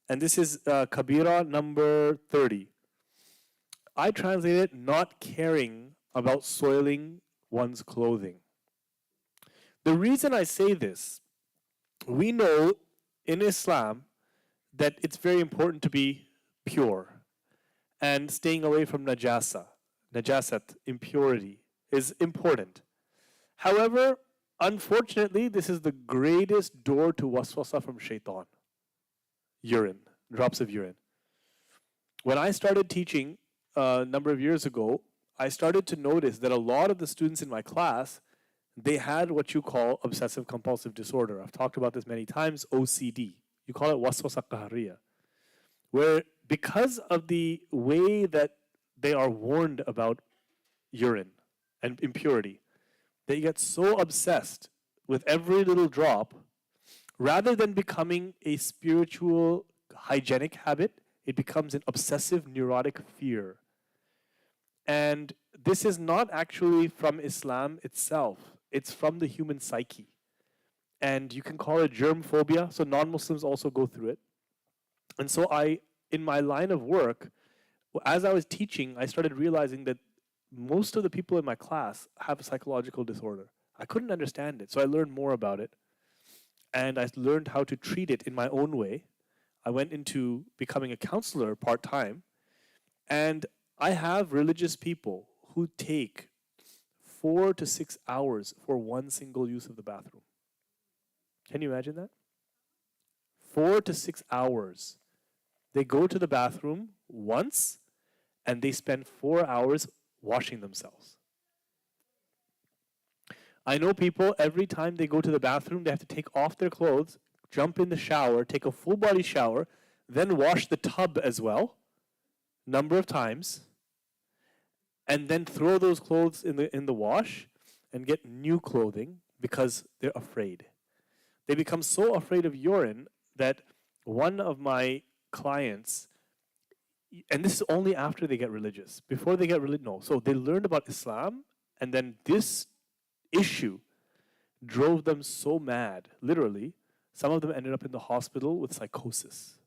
And this is Kabira number 30. I translate it not caring about soiling one's clothing. The reason I say this, we know in Islam that it's very important to be pure and staying away from najasat, impurity, is important. However, unfortunately, this is the greatest door to waswasa from shaitan. Urine, drops of urine. When I started teaching a number of years ago, I started to notice that a lot of the students in my class, they had what you call obsessive compulsive disorder. I've talked about this many times, OCD. You call it waswasa qahariya, where because of the way that they are warned about urine and impurity, they get so obsessed with every little drop, rather than becoming a spiritual hygienic habit, it becomes an obsessive neurotic fear. And this is not actually from Islam itself, it's from the human psyche. And you can call it germ phobia, so non Muslims also go through it. And so, in my line of work, as I was teaching, I started realizing that most of the people in my class have a psychological disorder. I couldn't understand it, so I learned more about it. And I learned how to treat it in my own way. I went into becoming a counselor part time. And I have religious people who take 4 to 6 hours for one single use of the bathroom. Can you imagine that? 4 to 6 hours. They go to the bathroom once and they spend 4 hours washing themselves. I know people, every time they go to the bathroom, they have to take off their clothes, jump in the shower, take a full body shower, then wash the tub as well, number of times, and then throw those clothes in the wash and get new clothing because they're afraid. They become so afraid of urine that one of my clients, and this is only after they get religious. Before they get religious, no. So they learned about Islam, and then this issue drove them so mad, literally. Some of them ended up in the hospital with psychosis,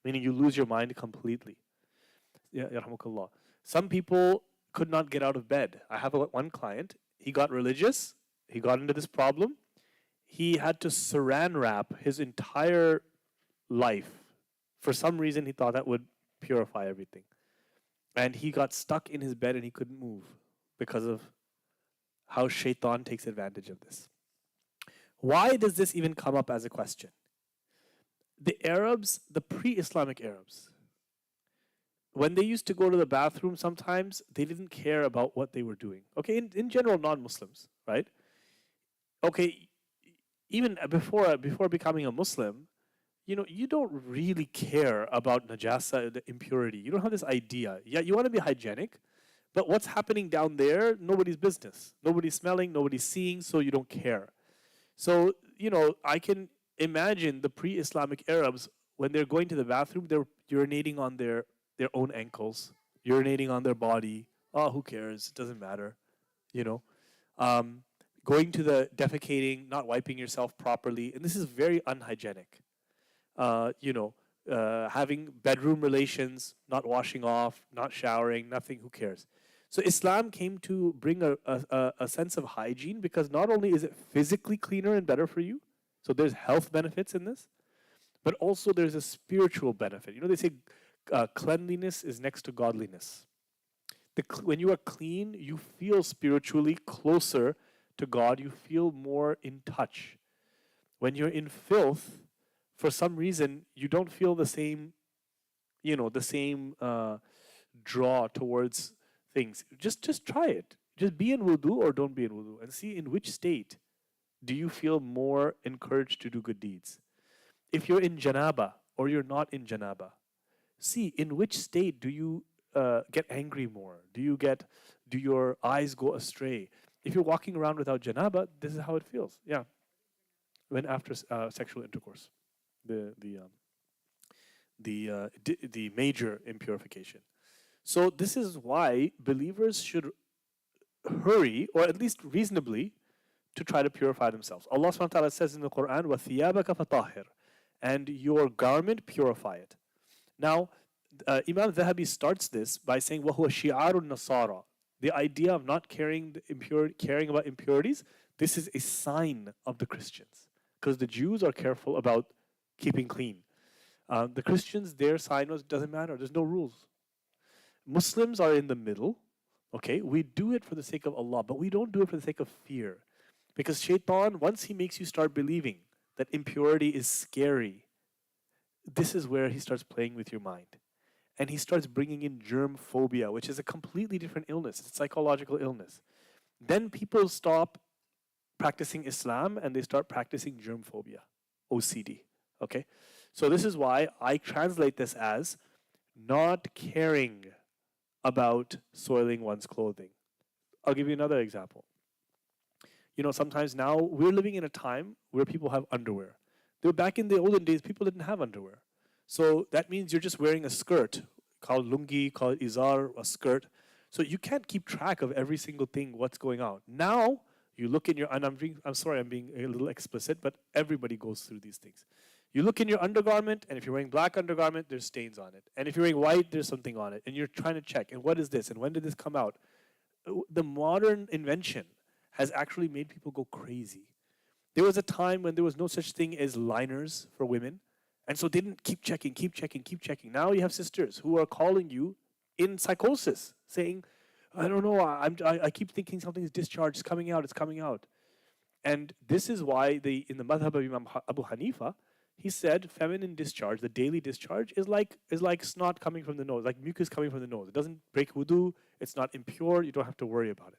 meaning you lose your mind completely. Yeah, yarhamukallah. Some people could not get out of bed. I have one client, he got religious, he got into this problem. He had to saran wrap his entire life. For some reason, he thought that would purify everything. And he got stuck in his bed and he couldn't move because of how shaitan takes advantage of this. Why does this even come up as a question? The Arabs, the pre-Islamic Arabs, when they used to go to the bathroom sometimes, they didn't care about what they were doing. Okay, in general, non-Muslims, right? Okay, even before becoming a Muslim, you don't really care about najasa, the impurity. You don't have this idea. Yeah, you want to be hygienic, but what's happening down there, nobody's business. Nobody's smelling, nobody's seeing, so you don't care. So, I can imagine the pre-Islamic Arabs, when they're going to the bathroom, they're urinating on their own ankles, urinating on their body. Oh, who cares? It doesn't matter. Going to the defecating, not wiping yourself properly, and this is very unhygienic. Having bedroom relations, not washing off, not showering, nothing, who cares? So Islam came to bring a sense of hygiene, because not only is it physically cleaner and better for you, so there's health benefits in this, but also there's a spiritual benefit. They say cleanliness is next to godliness. When you are clean, you feel spiritually closer to God, you feel more in touch. When you're in filth, for some reason, you don't feel the same, draw towards things. Just try it. Just be in wudu or don't be in wudu, and see in which state do you feel more encouraged to do good deeds. If you're in janaba or you're not in janaba, see in which state do you get angry more. Do your eyes go astray? If you're walking around without janaba, this is how it feels. Yeah, when after sexual intercourse, the major impurification. So this is why believers should hurry, or at least reasonably, to try to purify themselves. Allah subhanahu wa ta'ala says in the Quran, وَثِيَابَكَ فَطَهِّرْ, and your garment purify it. Now, Imam Dhahabi starts this by saying, وَهُوَ شِعَارُ النَّصَارَى. The idea of not caring about impurities, this is a sign of the Christians. Because the Jews are careful about keeping clean. The Christians, their sign was, doesn't matter, there's no rules. Muslims are in the middle. Okay, we do it for the sake of Allah, but we don't do it for the sake of fear. Because shaitan, once he makes you start believing that impurity is scary, this is where he starts playing with your mind. And he starts bringing in germ phobia, which is a completely different illness. It's a psychological illness. Then people stop practicing Islam and they start practicing germ phobia, OCD. Okay? So this is why I translate this as not caring about soiling one's clothing. I'll give you another example. You know, sometimes now we're living in a time where people have underwear. Back in the olden days, people didn't have underwear. So that means you're just wearing a skirt called lungi, called izar, a skirt. So you can't keep track of every single thing, what's going on. Now, you look in your, and I'm sorry, I'm being a little explicit, but everybody goes through these things. You look in your undergarment, and if you're wearing black undergarment, there's stains on it. And if you're wearing white, there's something on it. And you're trying to check, and what is this, and when did this come out? The modern invention has actually made people go crazy. There was a time when there was no such thing as liners for women. And so they didn't keep checking, keep checking, keep checking. Now you have sisters who are calling you in psychosis, saying, I don't know, I keep thinking something is discharged, it's coming out, it's coming out. And this is why in the madhab of Imam Abu Hanifa, he said feminine discharge, the daily discharge, is like snot coming from the nose, like mucus coming from the nose. It doesn't break wudu, it's not impure, you don't have to worry about it.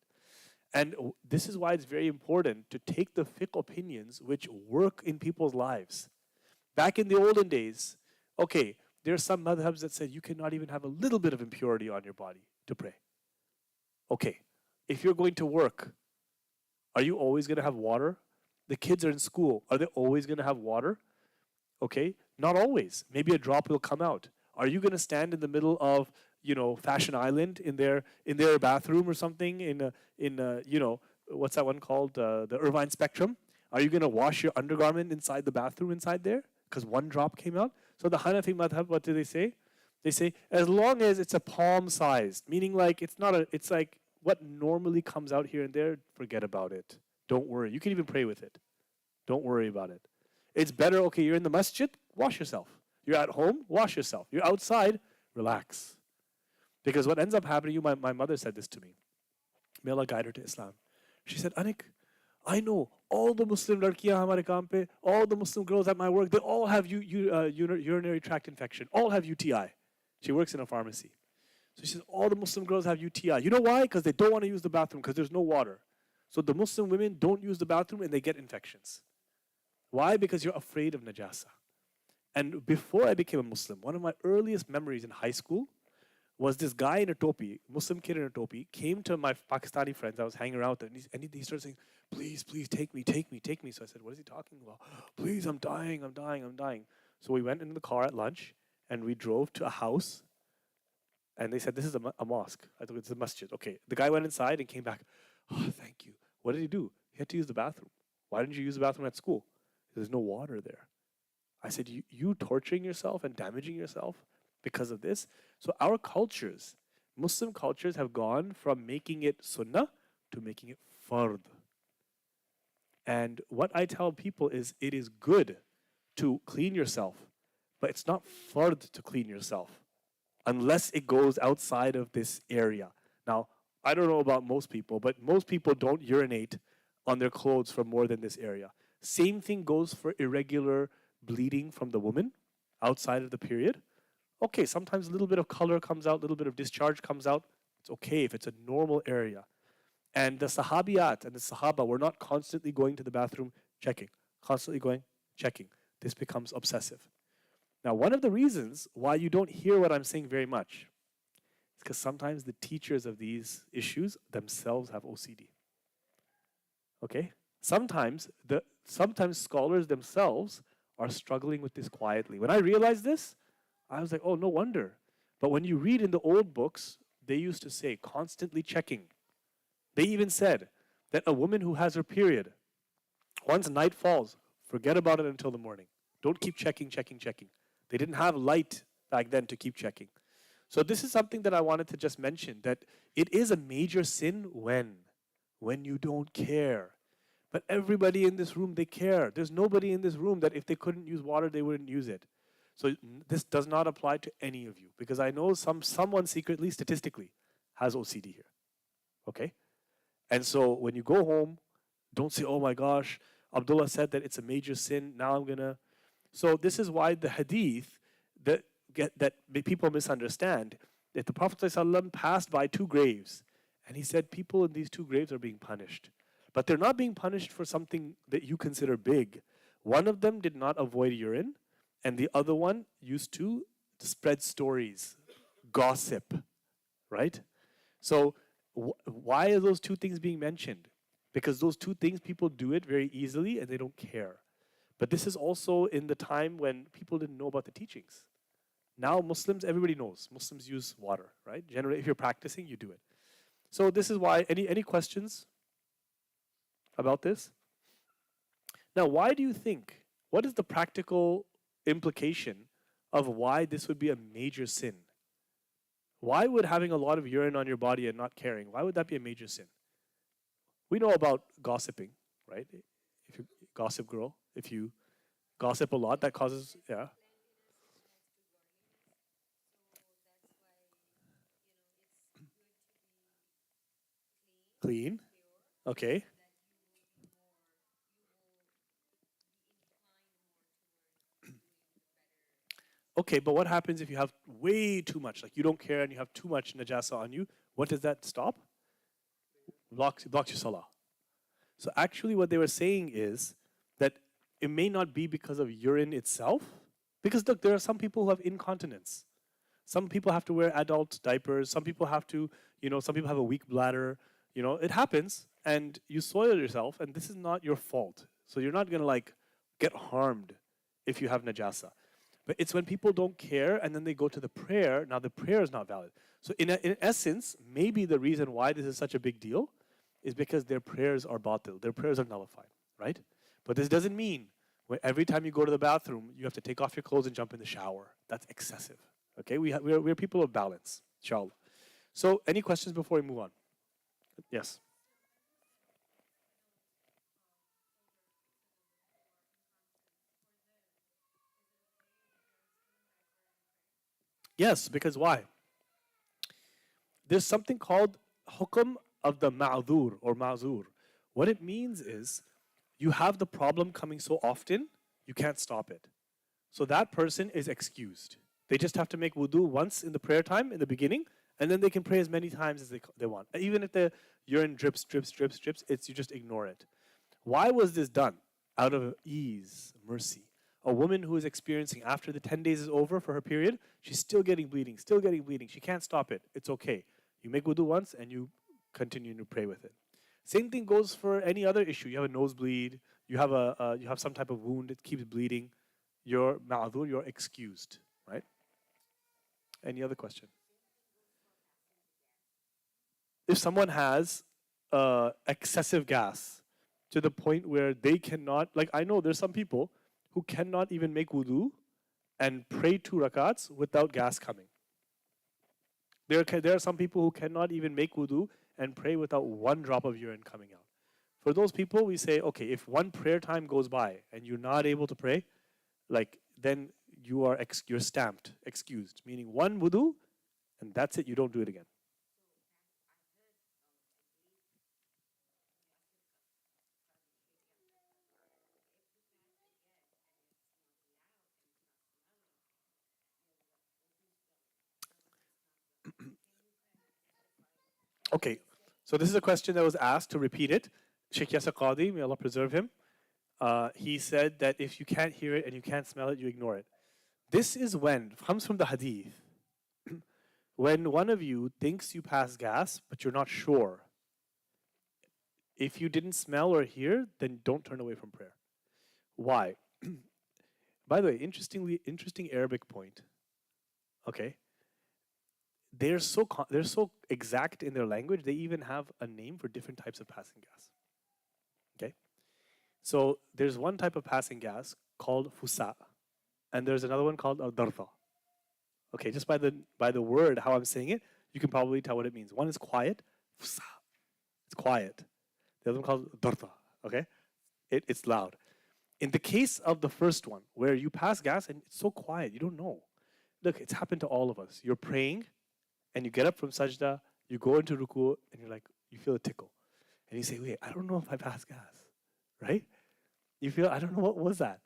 And this is why it's very important to take the fiqh opinions which work in people's lives. Back in the olden days, okay, there are some madhabs that said you cannot even have a little bit of impurity on your body to pray. Okay, if you're going to work, are you always going to have water? The kids are in school, are they always going to have water? Okay, not always. Maybe a drop will come out. Are you going to stand in the middle of, you know, Fashion Island in their bathroom or something in you know, what's that one called, the Irvine Spectrum? Are you going to wash your undergarment inside the bathroom inside there because one drop came out? So the Hanafi madhab, what do they say? They say as long as it's a palm sized, meaning like it's like what normally comes out here and there, forget about it. Don't worry. You can even pray with it. Don't worry about it. It's better, okay, you're in the masjid, wash yourself. You're at home, wash yourself. You're outside, relax. Because what ends up happening, my mother said this to me. May Allah guide her to Islam. She said, Anik, I know all the Muslim ladkiyan hamare kaam pe, all the Muslim girls at my work, they all have urinary tract infection, all have UTI. She works in a pharmacy. So she says, all the Muslim girls have UTI. You know why? Because they don't want to use the bathroom because there's no water. So the Muslim women don't use the bathroom and they get infections. Why? Because you're afraid of najasa. And before I became a Muslim, one of my earliest memories in high school was this guy in a topi, Muslim kid in a topi, came to my Pakistani friends I was hanging around with, and he started saying, please, please, take me. So I said, what is he talking about? Please, I'm dying. So we went into the car at lunch, and we drove to a house, and they said, this is a mosque. I thought it's a masjid. Okay, the guy went inside and came back. Oh, thank you. What did he do? He had to use the bathroom. Why didn't you use the bathroom at school? There's no water there. I said, you torturing yourself and damaging yourself because of this? So our cultures, Muslim cultures, have gone from making it sunnah to making it fard. And what I tell people is it is good to clean yourself, but it's not fard to clean yourself unless it goes outside of this area. Now, I don't know about most people, but most people don't urinate on their clothes for more than this area. Same thing goes for irregular bleeding from the woman outside of the period. Okay, sometimes a little bit of color comes out, a little bit of discharge comes out. It's okay if it's a normal area. And the Sahabiyat and the Sahaba were not constantly going to the bathroom checking, constantly going, checking. This becomes obsessive. Now, one of the reasons why you don't hear what I'm saying very much is because sometimes the teachers of these issues themselves have OCD. Okay? Sometimes scholars themselves are struggling with this quietly. When I realized this, I was like, oh, no wonder. But when you read in the old books, they used to say constantly checking. They even said that a woman who has her period, once night falls, forget about it until the morning. Don't keep checking, checking, checking. They didn't have light back then to keep checking. So this is something that I wanted to just mention, that it is a major sin when you don't care. But everybody in this room, they care. There's nobody in this room that if they couldn't use water, they wouldn't use it. So this does not apply to any of you, because I know someone secretly, statistically, has OCD here. Okay? And so when you go home, don't say, oh my gosh, Abdullah said that it's a major sin. Now I'm going to. So this is why the hadith that people misunderstand, that the Prophet ﷺ passed by two graves, and he said people in these two graves are being punished. But they're not being punished for something that you consider big. One of them did not avoid urine, and the other one used to spread stories, gossip, right? So why are those two things being mentioned? Because those two things, people do it very easily and they don't care. But this is also in the time when people didn't know about the teachings. Now Muslims, everybody knows. Muslims use water, right? Generally, if you're practicing, you do it. So this is why, any questions about this? Now, why do you think, what is the practical implication of why this would be a major sin? Why would having a lot of urine on your body and not caring, why would that be a major sin? We know about gossiping, right? If you gossip girl, if you gossip a lot, that causes, yeah. Clean, okay. Okay, but what happens if you have way too much, like you don't care and you have too much najasa on you? What does that stop? Blocks your salah. So actually what they were saying is that it may not be because of urine itself, because look, there are some people who have incontinence. Some people have to wear adult diapers, some people have to, some people have a weak bladder, it happens, and you soil yourself, and this is not your fault. So you're not gonna get harmed if you have najasa. But it's when people don't care and then they go to the prayer, now the prayer is not valid. So in essence, maybe the reason why this is such a big deal is because their prayers are batil, their prayers are nullified, right? But this doesn't mean every time you go to the bathroom, you have to take off your clothes and jump in the shower. That's excessive, okay? We're people of balance, inshallah. So any questions before we move on? Yes. Yes, because why? There's something called hukm of the ma'zur or ma'zur. What it means is you have the problem coming so often, you can't stop it. So that person is excused. They just have to make wudu once in the prayer time in the beginning, and then they can pray as many times as they want. Even if the urine drips, you just ignore it. Why was this done? Out of ease, mercy. A woman who is experiencing, after the 10 days is over for her period, she's still getting bleeding. She can't stop it. It's okay. You make wudu once and you continue to pray with it. Same thing goes for any other issue. You have a nosebleed, you have some type of wound that keeps bleeding. You're ma'adhur, you're excused, right? Any other question? If someone has excessive gas to the point where they cannot, like I know there's some people who cannot even make wudu and pray 2 rakats without gas coming. There are some people who cannot even make wudu and pray without 1 drop of urine coming out. For those people, we say, okay, if one prayer time goes by and you're not able to pray, then you're stamped, excused, meaning 1 wudu, and that's it, you don't do it again. Okay, so this is a question that was asked. To repeat it, Sheikh Yasser Qadi, may Allah preserve him, he said that if you can't hear it and you can't smell it, you ignore it. This is comes from the hadith, when one of you thinks you pass gas, but you're not sure. If you didn't smell or hear, then don't turn away from prayer. Why? By the way, interesting Arabic point. Okay. They're so exact in their language, they even have a name for different types of passing gas. Okay? So there's one type of passing gas called fusa. and there's another one called Al-Dartha. Okay, just by the word, how I'm saying it, you can probably tell what it means. One is quiet, it's quiet. The other one called Dartha. Okay, it's loud. In the case of the first one, where you pass gas and it's so quiet, you don't know. Look, it's happened to all of us. You're praying, and you get up from sajda, you go into ruku, and you're like, you feel a tickle, and you say, wait, I don't know if I passed gas, right? You feel, I don't know, what was that?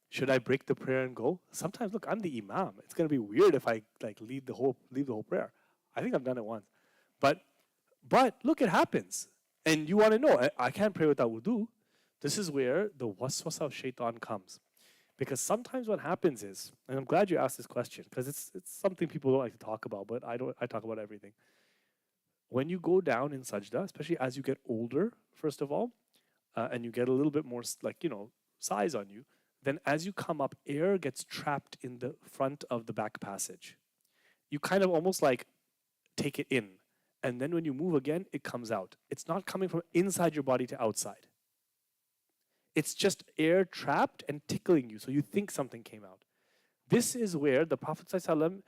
Should I break the prayer and go? Sometimes, look, I'm the imam. It's gonna be weird if I like leave the whole prayer. I think I've done it once, but look, it happens, and you want to know. I can't pray without wudu. This is where the waswasa of shaitan comes, because sometimes what happens is, and I'm glad you asked this question because it's something people don't like to talk about, but I don't. I talk about everything. When you go down in sajda, especially as you get older, first of all, and you get a little bit more size on you, then as you come up, air gets trapped in the front of the back passage. You kind of almost like take it in, and then when you move again, it comes out. It's not coming from inside your body to outside. It's just air trapped and tickling you, so you think something came out. This is where the Prophet ﷺ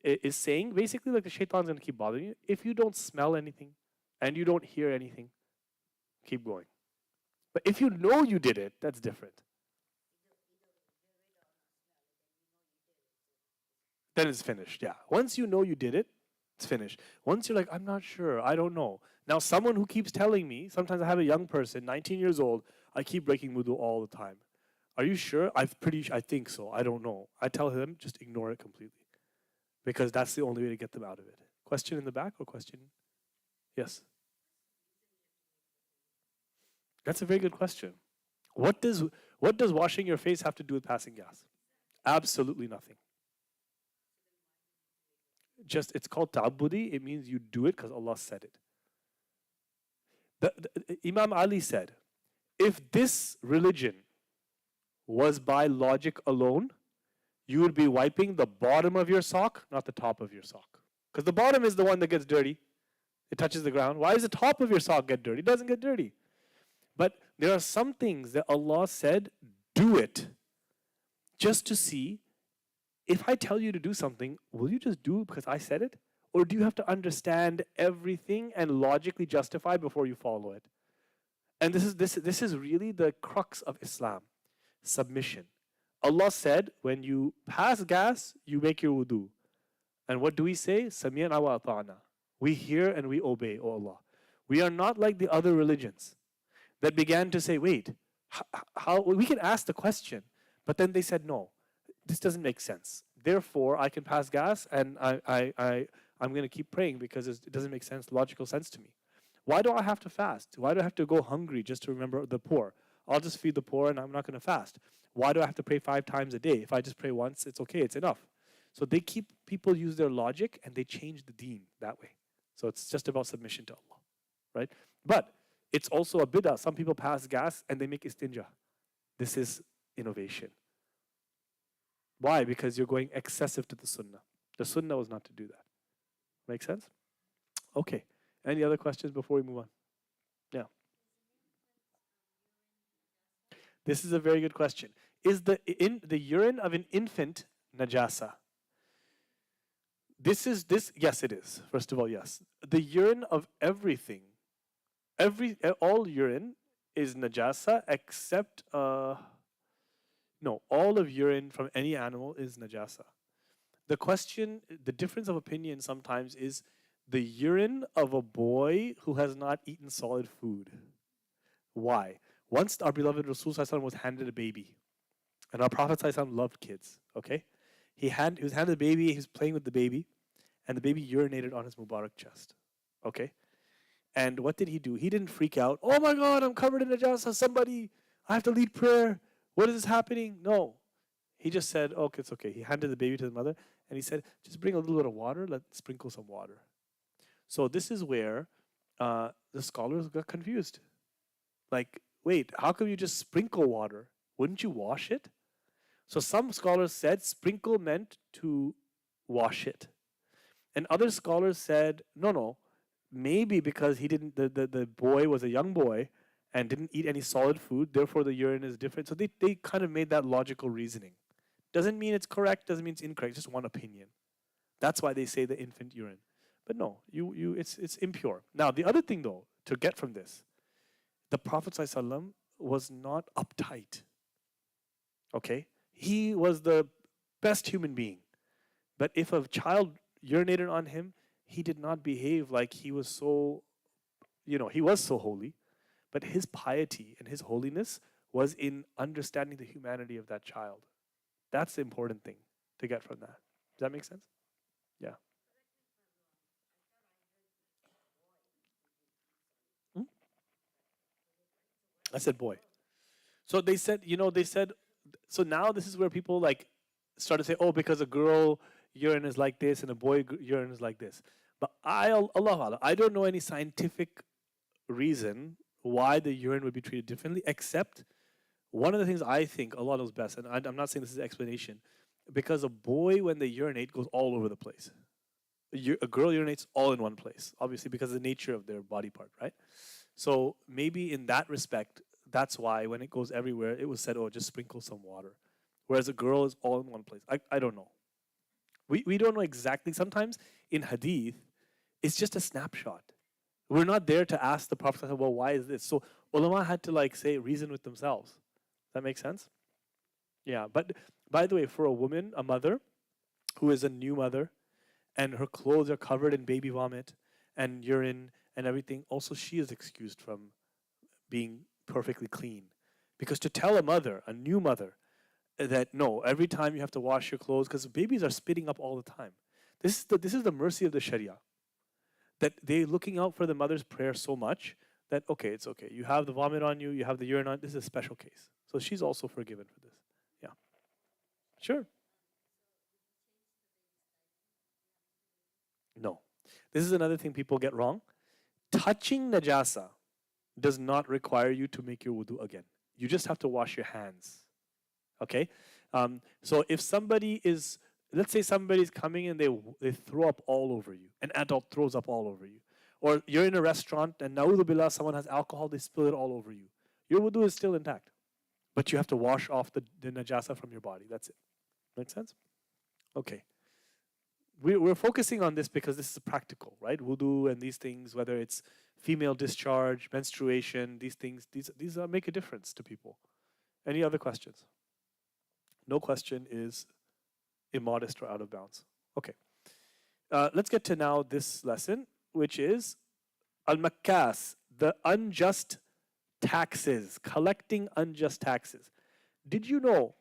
is saying, basically, like the shaitan's going to keep bothering you. If you don't smell anything and you don't hear anything, keep going. But if you know you did it, that's different. Then it's finished, yeah. Once you know you did it, it's finished. Once you're like, I'm not sure, I don't know. Now, someone who keeps telling me, sometimes I have a young person, 19 years old, I keep breaking wudu all the time. Are you sure? I think so. I don't know. I tell him, just ignore it completely. Because that's the only way to get them out of it. Question in the back or question? Yes. That's a very good question. What does washing your face have to do with passing gas? Absolutely nothing. Just, it's called ta'abbudi. It means you do it because Allah said it. Imam Ali said, if this religion was by logic alone, you would be wiping the bottom of your sock, not the top of your sock. Because the bottom is the one that gets dirty. It touches the ground. Why does the top of your sock get dirty? It doesn't get dirty. But there are some things that Allah said, do it, just to see, if I tell you to do something, will you just do it because I said it? Or do you have to understand everything and logically justify before you follow it? And this is really the crux of Islam, submission. Allah said, when you pass gas, you make your wudu. And what do we say? Sami'na wa ata'na. We hear and we obey, O Allah. We are not like the other religions that began to say, wait, how we can ask the question, but then they said, no, this doesn't make sense. Therefore, I can pass gas and I'm going to keep praying because it doesn't make sense, logical sense to me. Why do I have to fast? Why do I have to go hungry just to remember the poor? I'll just feed the poor and I'm not going to fast. Why do I have to pray 5 times a day? If I just pray once, it's okay, it's enough. So people use their logic and they change the deen that way. So it's just about submission to Allah, right? But it's also a bid'ah. Some people pass gas and they make istinja. This is innovation. Why? Because you're going excessive to the sunnah. The sunnah was not to do that. Make sense? Okay. Any other questions before we move on? Yeah. This is a very good question. Is the urine of an infant najasa? Yes, it is. First of all, yes. The urine of everything, all urine is najasa except, no, all of urine from any animal is najasa. The difference of opinion sometimes is the urine of a boy who has not eaten solid food. Why? Once our beloved Rasul was handed a baby, and our Prophet loved kids, okay? He was handed a baby, he was playing with the baby, and the baby urinated on his Mubarak chest, okay? And what did he do? He didn't freak out, oh my God, I'm covered in najasa, somebody, I have to lead prayer, what is happening? No. He just said, okay, it's okay. He handed the baby to the mother, and he said, just bring a little bit of water, let's sprinkle some water. So this is where the scholars got confused. Like, wait, how come you just sprinkle water? Wouldn't you wash it? So some scholars said sprinkle meant to wash it. And other scholars said, no, maybe because the boy was a young boy and didn't eat any solid food, therefore the urine is different. So they kind of made that logical reasoning. Doesn't mean it's correct, doesn't mean it's incorrect, just one opinion. That's why they say the infant urine. But no, it's impure. Now, the other thing though, to get from this, the Prophet ﷺ was not uptight. Okay? He was the best human being. But if a child urinated on him, he did not behave like he was so, he was so holy. But his piety and his holiness was in understanding the humanity of that child. That's the important thing to get from that. Does that make sense? Yeah. Hmm? I said boy. So they said, so now this is where people like start to say, oh, because a girl urine is like this and a boy urine is like this. But I don't know any scientific reason why the urine would be treated differently, except one of the things I think Allah knows best, and I'm not saying this is an explanation, because a boy, when they urinate, goes all over the place. A girl urinates all in one place, obviously, because of the nature of their body part, right? So maybe in that respect, that's why when it goes everywhere, it was said, oh, just sprinkle some water. Whereas a girl is all in one place. I don't know. We don't know exactly. Sometimes in hadith, it's just a snapshot. We're not there to ask the Prophet, well, why is this? So ulama had to reason with themselves. Does that make sense? Yeah, but by the way, for a woman, a mother, who is a new mother, and her clothes are covered in baby vomit and urine and everything, also she is excused from being perfectly clean. Because to tell a mother, a new mother, that no, every time you have to wash your clothes, because babies are spitting up all the time. This is the mercy of the Sharia. That they're looking out for the mother's prayer so much that, okay, it's okay. You have the vomit on you, you have the urine on, this is a special case. So she's also forgiven for this. Yeah. Sure. No. This is another thing people get wrong. Touching najasa does not require you to make your wudu again. You just have to wash your hands. Okay? So if somebody is, let's say somebody's coming and they throw up all over you. An adult throws up all over you. Or you're in a restaurant and na'udhu billah, someone has alcohol, they spill it all over you. Your wudu is still intact. But you have to wash off the najasa from your body. That's it. Make sense? Okay. We're focusing on this because this is practical, right? Wudu and these things, whether it's female discharge, menstruation, these things, these make a difference to people. Any other questions? No question is immodest or out of bounds. Okay. Let's get to now this lesson, which is al-makkas, the unjust taxes, collecting unjust taxes. Did you know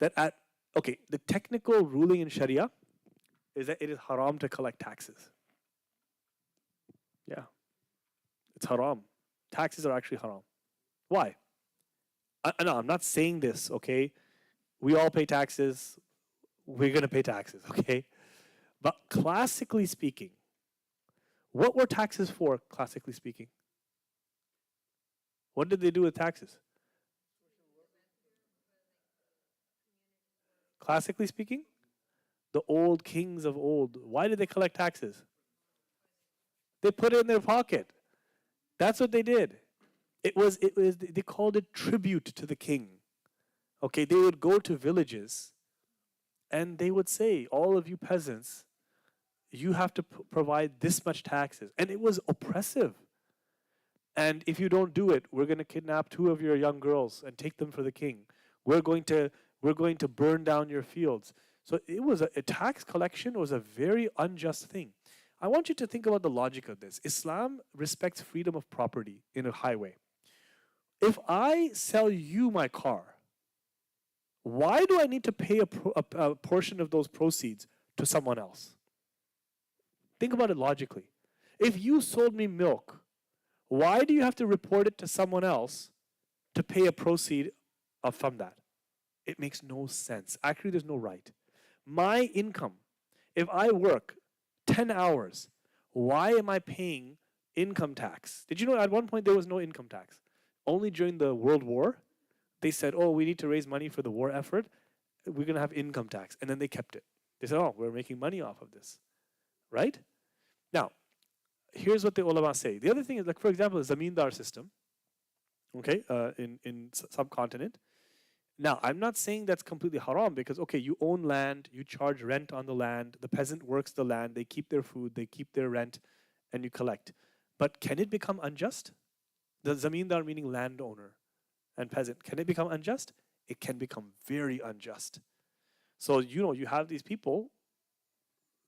that the technical ruling in Sharia is that it is haram to collect taxes. Yeah. It's haram. Taxes are actually haram. Why? No, I'm not saying this, okay? We all pay taxes. We're going to pay taxes, okay? But classically speaking, what were taxes for, classically speaking? What did they do with taxes? Classically speaking? The old kings of old, why did they collect taxes? They put it in their pocket. That's what they did. They called it tribute to the king. Okay, they would go to villages and they would say, all of you peasants, you have to provide this much taxes. And it was oppressive. And if you don't do it, we're going to kidnap 2 of your young girls and take them for the king. We're going to burn down your fields. So it was a tax collection was a very unjust thing. I want you to think about the logic of this. Islam respects freedom of property in a highway. If I sell you my car, why do I need to pay a portion of those proceeds to someone else? Think about it logically. If you sold me milk, why do you have to report it to someone else to pay a proceed from that? It makes no sense. Actually, there's no right. My income, if I work 10 hours, why am I paying income tax? Did you know at one point there was no income tax? Only during the World War, they said, oh, we need to raise money for the war effort. We're going to have income tax. And then they kept it. They said, oh, we're making money off of this. Right? Now, here's what the ulama say. The other thing is, like, for example, the zamindar system, okay, in subcontinent, Now, I'm not saying that's completely haram because, okay, you own land, you charge rent on the land, the peasant works the land, they keep their food, they keep their rent, and you collect. But can it become unjust? The zamindar meaning landowner and peasant, can it become unjust? It can become very unjust. So, you have these people,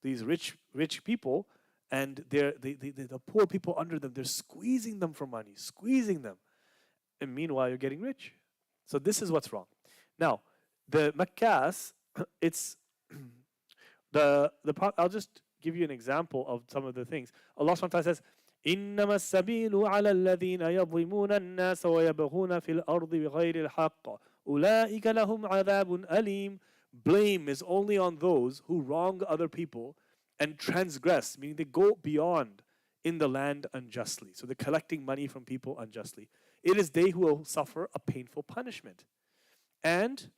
these rich people, and the poor people under them, they're squeezing them for money, squeezing them. And meanwhile, you're getting rich. So this is what's wrong. Now, the Makkas, it's I'll just give you an example of some of the things. Allah subhanahu wa ta'ala says, إنما السبيل على الذين يظلمون الناس ويبغون في الأرض بغير الحق أولئك لهم عذاب أليم. Blame is only on those who wrong other people and transgress, meaning they go beyond in the land unjustly. So they're collecting money from people unjustly. It is they who will suffer a painful punishment. And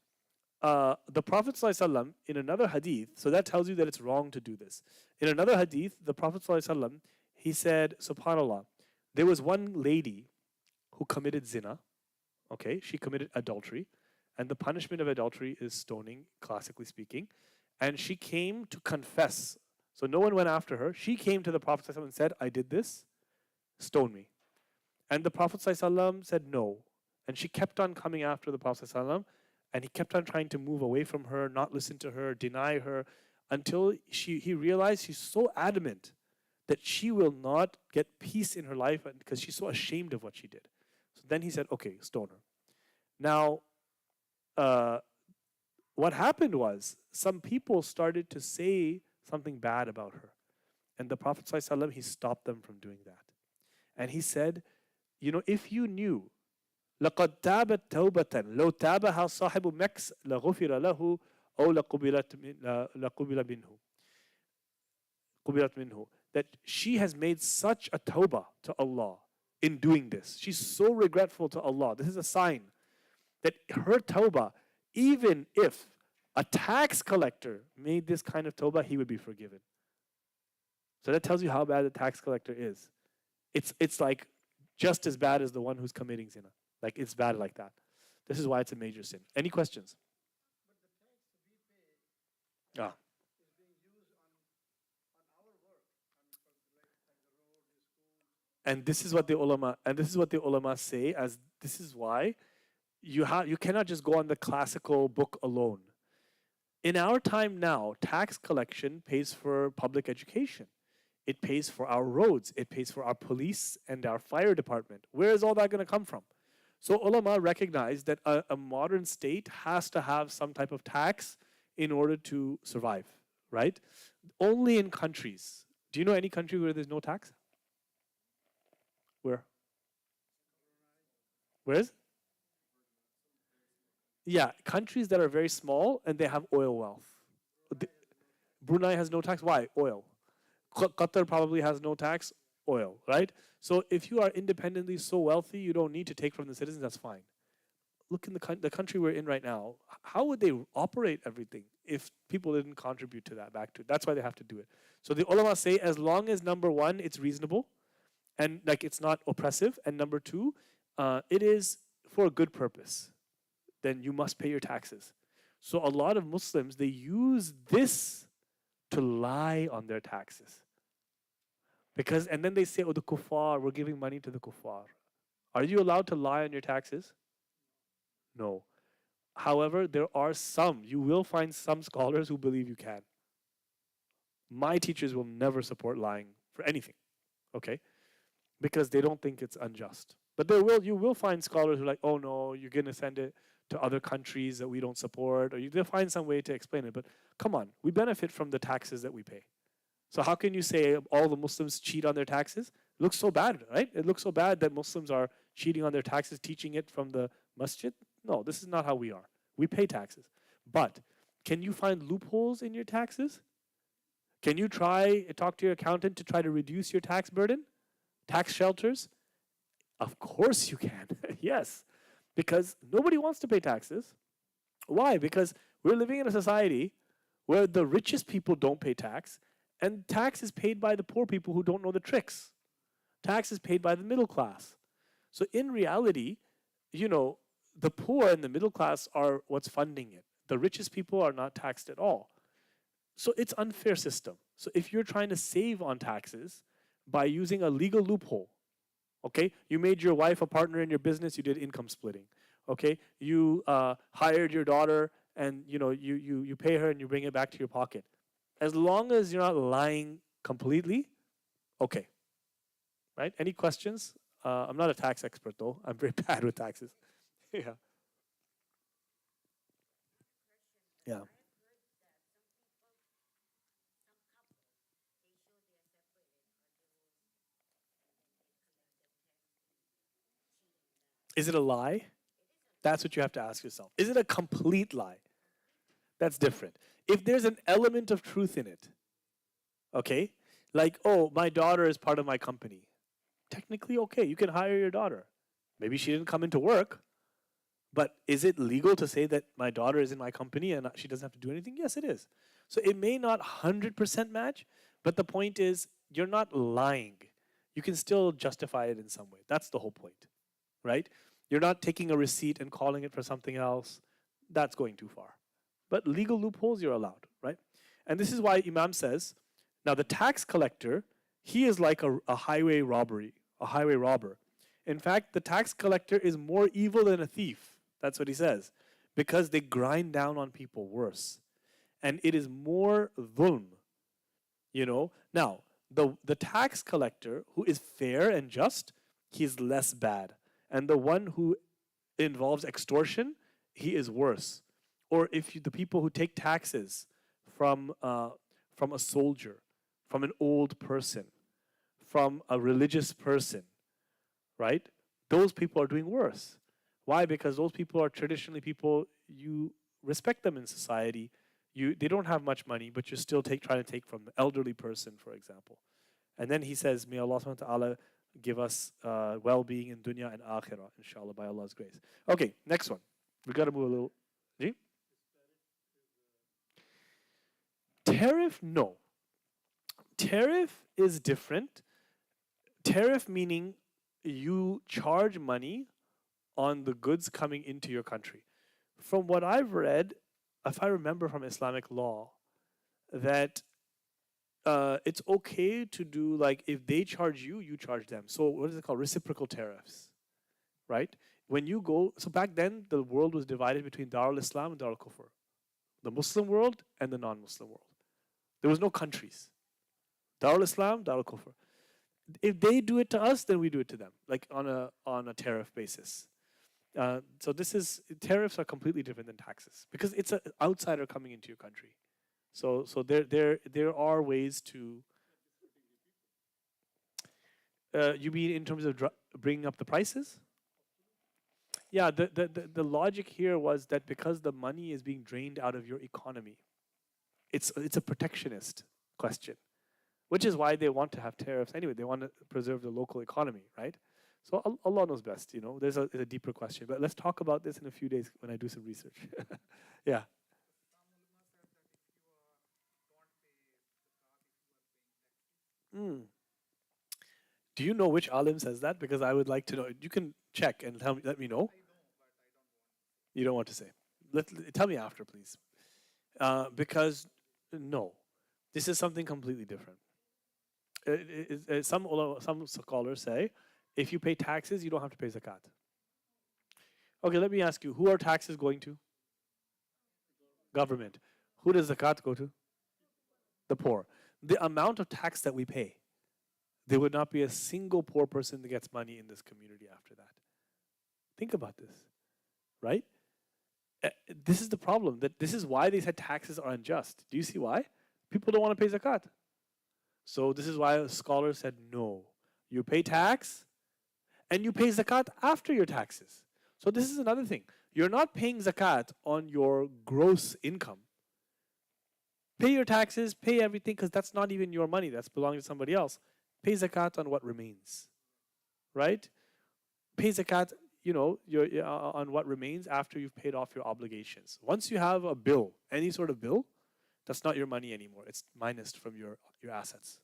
the Prophet ﷺ, in another hadith, so that tells you that it's wrong to do this. In another hadith, the Prophet ﷺ, he said, subhanAllah, there was one lady who committed zina. Okay, she committed adultery. And the punishment of adultery is stoning, classically speaking. And she came to confess. So no one went after her. She came to the Prophet ﷺ and said, I did this, stone me. And the Prophet ﷺ said no. And she kept on coming after the Prophet ﷺ, and he kept on trying to move away from her, not listen to her, deny her, until he realized she's so adamant that she will not get peace in her life because she's so ashamed of what she did. So then he said, okay, stone her. Now, what happened was some people started to say something bad about her. And the Prophet ﷺ, he stopped them from doing that. And he said, if you knew, لَقَدْ تَابَتْ تَوْبَةً لَوْ تَابَهَا صَاحِبُ مَكْسٍ لَغُفِرَ لَهُ أَوْ لَقُبِلَتْ مِنْهُ. That she has made such a tawbah to Allah in doing this. She's so regretful to Allah. This is a sign that her tawbah, even if a tax collector made this kind of tawbah, he would be forgiven. So that tells you how bad the tax collector is. It's like just as bad as the one who's committing zina. Like it's bad like that. This is why it's a major sin. Any questions? Ah. And this is what the ulama say, as this is why you cannot just go on the classical book alone. In our time now, tax collection pays for public education. It pays for our roads. It pays for our police and our fire department. Where is all that going to come from? So ulama recognize that a modern state has to have some type of tax in order to survive, right? Only in countries. Do you know any country where there's no tax? Where? Where is? Yeah, countries that are very small and they have oil wealth. Brunei has no tax. Why? Oil. Qatar probably has no tax. Oil, right? So if you are independently so wealthy, you don't need to take from the citizens, that's fine. Look in the country we're in right now. How would they operate everything if people didn't contribute to that back to it? That's why they have to do it. So the ulama say, as long as number one, it's reasonable, and like it's not oppressive, and number two, it is for a good purpose, then you must pay your taxes. So a lot of Muslims, they use this to lie on their taxes. And then they say, oh, the kuffar, we're giving money to the kuffar. Are you allowed to lie on your taxes? No. However, you will find some scholars who believe you can. My teachers will never support lying for anything, okay? Because they don't think it's unjust. But you will find scholars who are like, oh no, you're going to send it to other countries that we don't support, or they'll find some way to explain it. But come on, we benefit from the taxes that we pay. So how can you say all the Muslims cheat on their taxes? It looks so bad, right? It looks so bad that Muslims are cheating on their taxes, teaching it from the masjid. No, this is not how we are. We pay taxes. But can you find loopholes in your taxes? Can you talk to your accountant to try to reduce your tax burden? Tax shelters? Of course you can. Yes. Because nobody wants to pay taxes. Why? Because we're living in a society where the richest people don't pay tax, and tax is paid by the poor people who don't know the tricks. Tax is paid by the middle class. So in reality, the poor and the middle class are what's funding it. The richest people are not taxed at all. So it's unfair system. So if you're trying to save on taxes by using a legal loophole, okay, you made your wife a partner in your business, you did income splitting, okay, you hired your daughter, and you pay her and you bring it back to your pocket. As long as you're not lying completely, okay, right? Any questions? I'm not a tax expert though. I'm very bad with taxes. Yeah. Yeah. Is it a lie? That's what you have to ask yourself. Is it a complete lie? That's different. If there's an element of truth in it, okay, like, oh, my daughter is part of my company, technically, okay, you can hire your daughter. Maybe she didn't come into work, but is it legal to say that my daughter is in my company and she doesn't have to do anything? Yes, it is. So it may not 100% match, but the point is, you're not lying. You can still justify it in some way. That's the whole point, right? You're not taking a receipt and calling it for something else. That's going too far. But legal loopholes, you're allowed, right? And this is why Imam says, now the tax collector, he is like a highway robbery, a highway robber. In fact, the tax collector is more evil than a thief. That's what he says. Because they grind down on people worse. And it is more dhulm. Now, the tax collector who is fair and just, he is less bad. And the one who involves extortion, he is worse. Or if the people who take taxes from a soldier, from an old person, from a religious person, right? Those people are doing worse. Why? Because those people are traditionally people you respect them in society. They don't have much money, but you're still trying to take from the elderly person, for example. And then he says, may Allah subhanahu wa ta'ala give us well-being in dunya and akhirah, inshallah, by Allah's grace. Okay, next one. We got to move a little. Ji? Tariff, no. Tariff is different. Tariff meaning you charge money on the goods coming into your country. From what I've read, if I remember from Islamic law, that it's okay to do, like, if they charge you, you charge them. So what is it called? Reciprocal tariffs, right? When you go, so back then the world was divided between Darul Islam and Darul Kufr, the Muslim world and the non-Muslim world. There was no countries. Darul Islam, Darul Kufr. If they do it to us, then we do it to them, like on a tariff basis. So tariffs are completely different than taxes because it's an outsider coming into your country. So there are ways to. You mean in terms of bringing up the prices? Yeah, the logic here was that because the money is being drained out of your economy, it's a protectionist question, which is why they want to have tariffs anyway. They want to preserve the local economy, right? So Allah knows best, There's a deeper question, but let's talk about this in a few days when I do some research. Yeah. Mm. Do you know which alim says that? Because I would like to know. You can check and let me know. You don't want to say. Tell me after, please. Because no, this is something completely different. Some scholars say, if you pay taxes, you don't have to pay zakat. Okay, let me ask you, who are taxes going to? Government. Who does zakat go to? The poor. The amount of tax that we pay, there would not be a single poor person that gets money in this community after that. Think about this, right? This is the problem. This is why they said taxes are unjust. Do you see why? People don't want to pay zakat. So this is why scholars said no. You pay tax, and you pay zakat after your taxes. So this is another thing. You're not paying zakat on your gross income. Pay your taxes, pay everything, because that's not even your money. That's belonging to somebody else. Pay zakat on what remains, right? Pay zakat, on what remains after you've paid off your obligations. Once you have a bill, any sort of bill, that's not your money anymore. It's minus from your assets,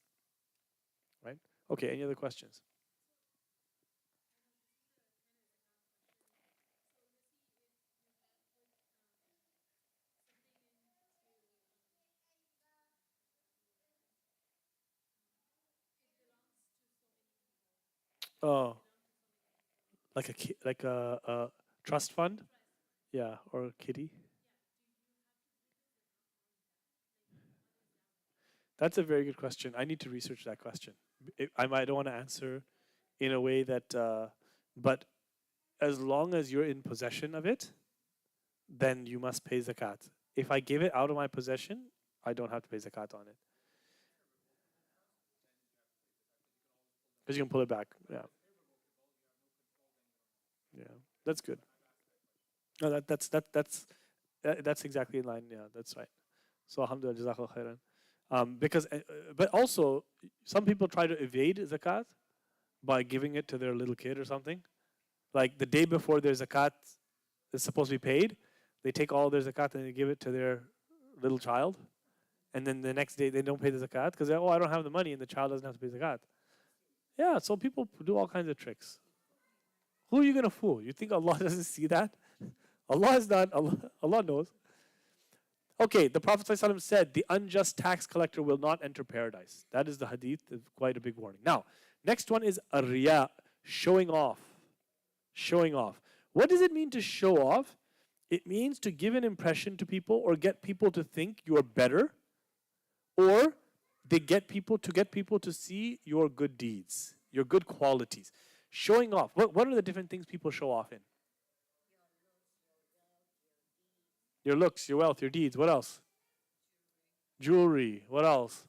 right? Okay, any other questions? Oh, like a trust fund? Yeah, or a kitty? That's a very good question. I need to research that question. I might don't want to answer in a way that, but as long as you're in possession of it, then you must pay zakat. If I give it out of my possession, I don't have to pay zakat on it because you can pull it back. Yeah, yeah, that's good. No, that's exactly in line. Yeah, that's right. So alhamdulillah, jazakallah khairan. Because, but also, some people try to evade zakat by giving it to their little kid or something. Like the day before their zakat is supposed to be paid, they take all their zakat and they give it to their little child, and then the next day they don't pay the zakat because oh, I don't have the money, and the child doesn't have to pay zakat. Yeah, so people do all kinds of tricks. Who are you gonna fool? You think Allah doesn't see that? Allah is not. Allah knows. Okay, the Prophet ﷺ said the unjust tax collector will not enter paradise. That is the hadith, quite a big warning. Now, next one is riya, showing off. Showing off. What does it mean to show off? It means to give an impression to people or get people to think you're better, or get people to see your good deeds, your good qualities. Showing off. What are the different things people show off in? Your looks, your wealth, your deeds. What else? Jewelry. What else?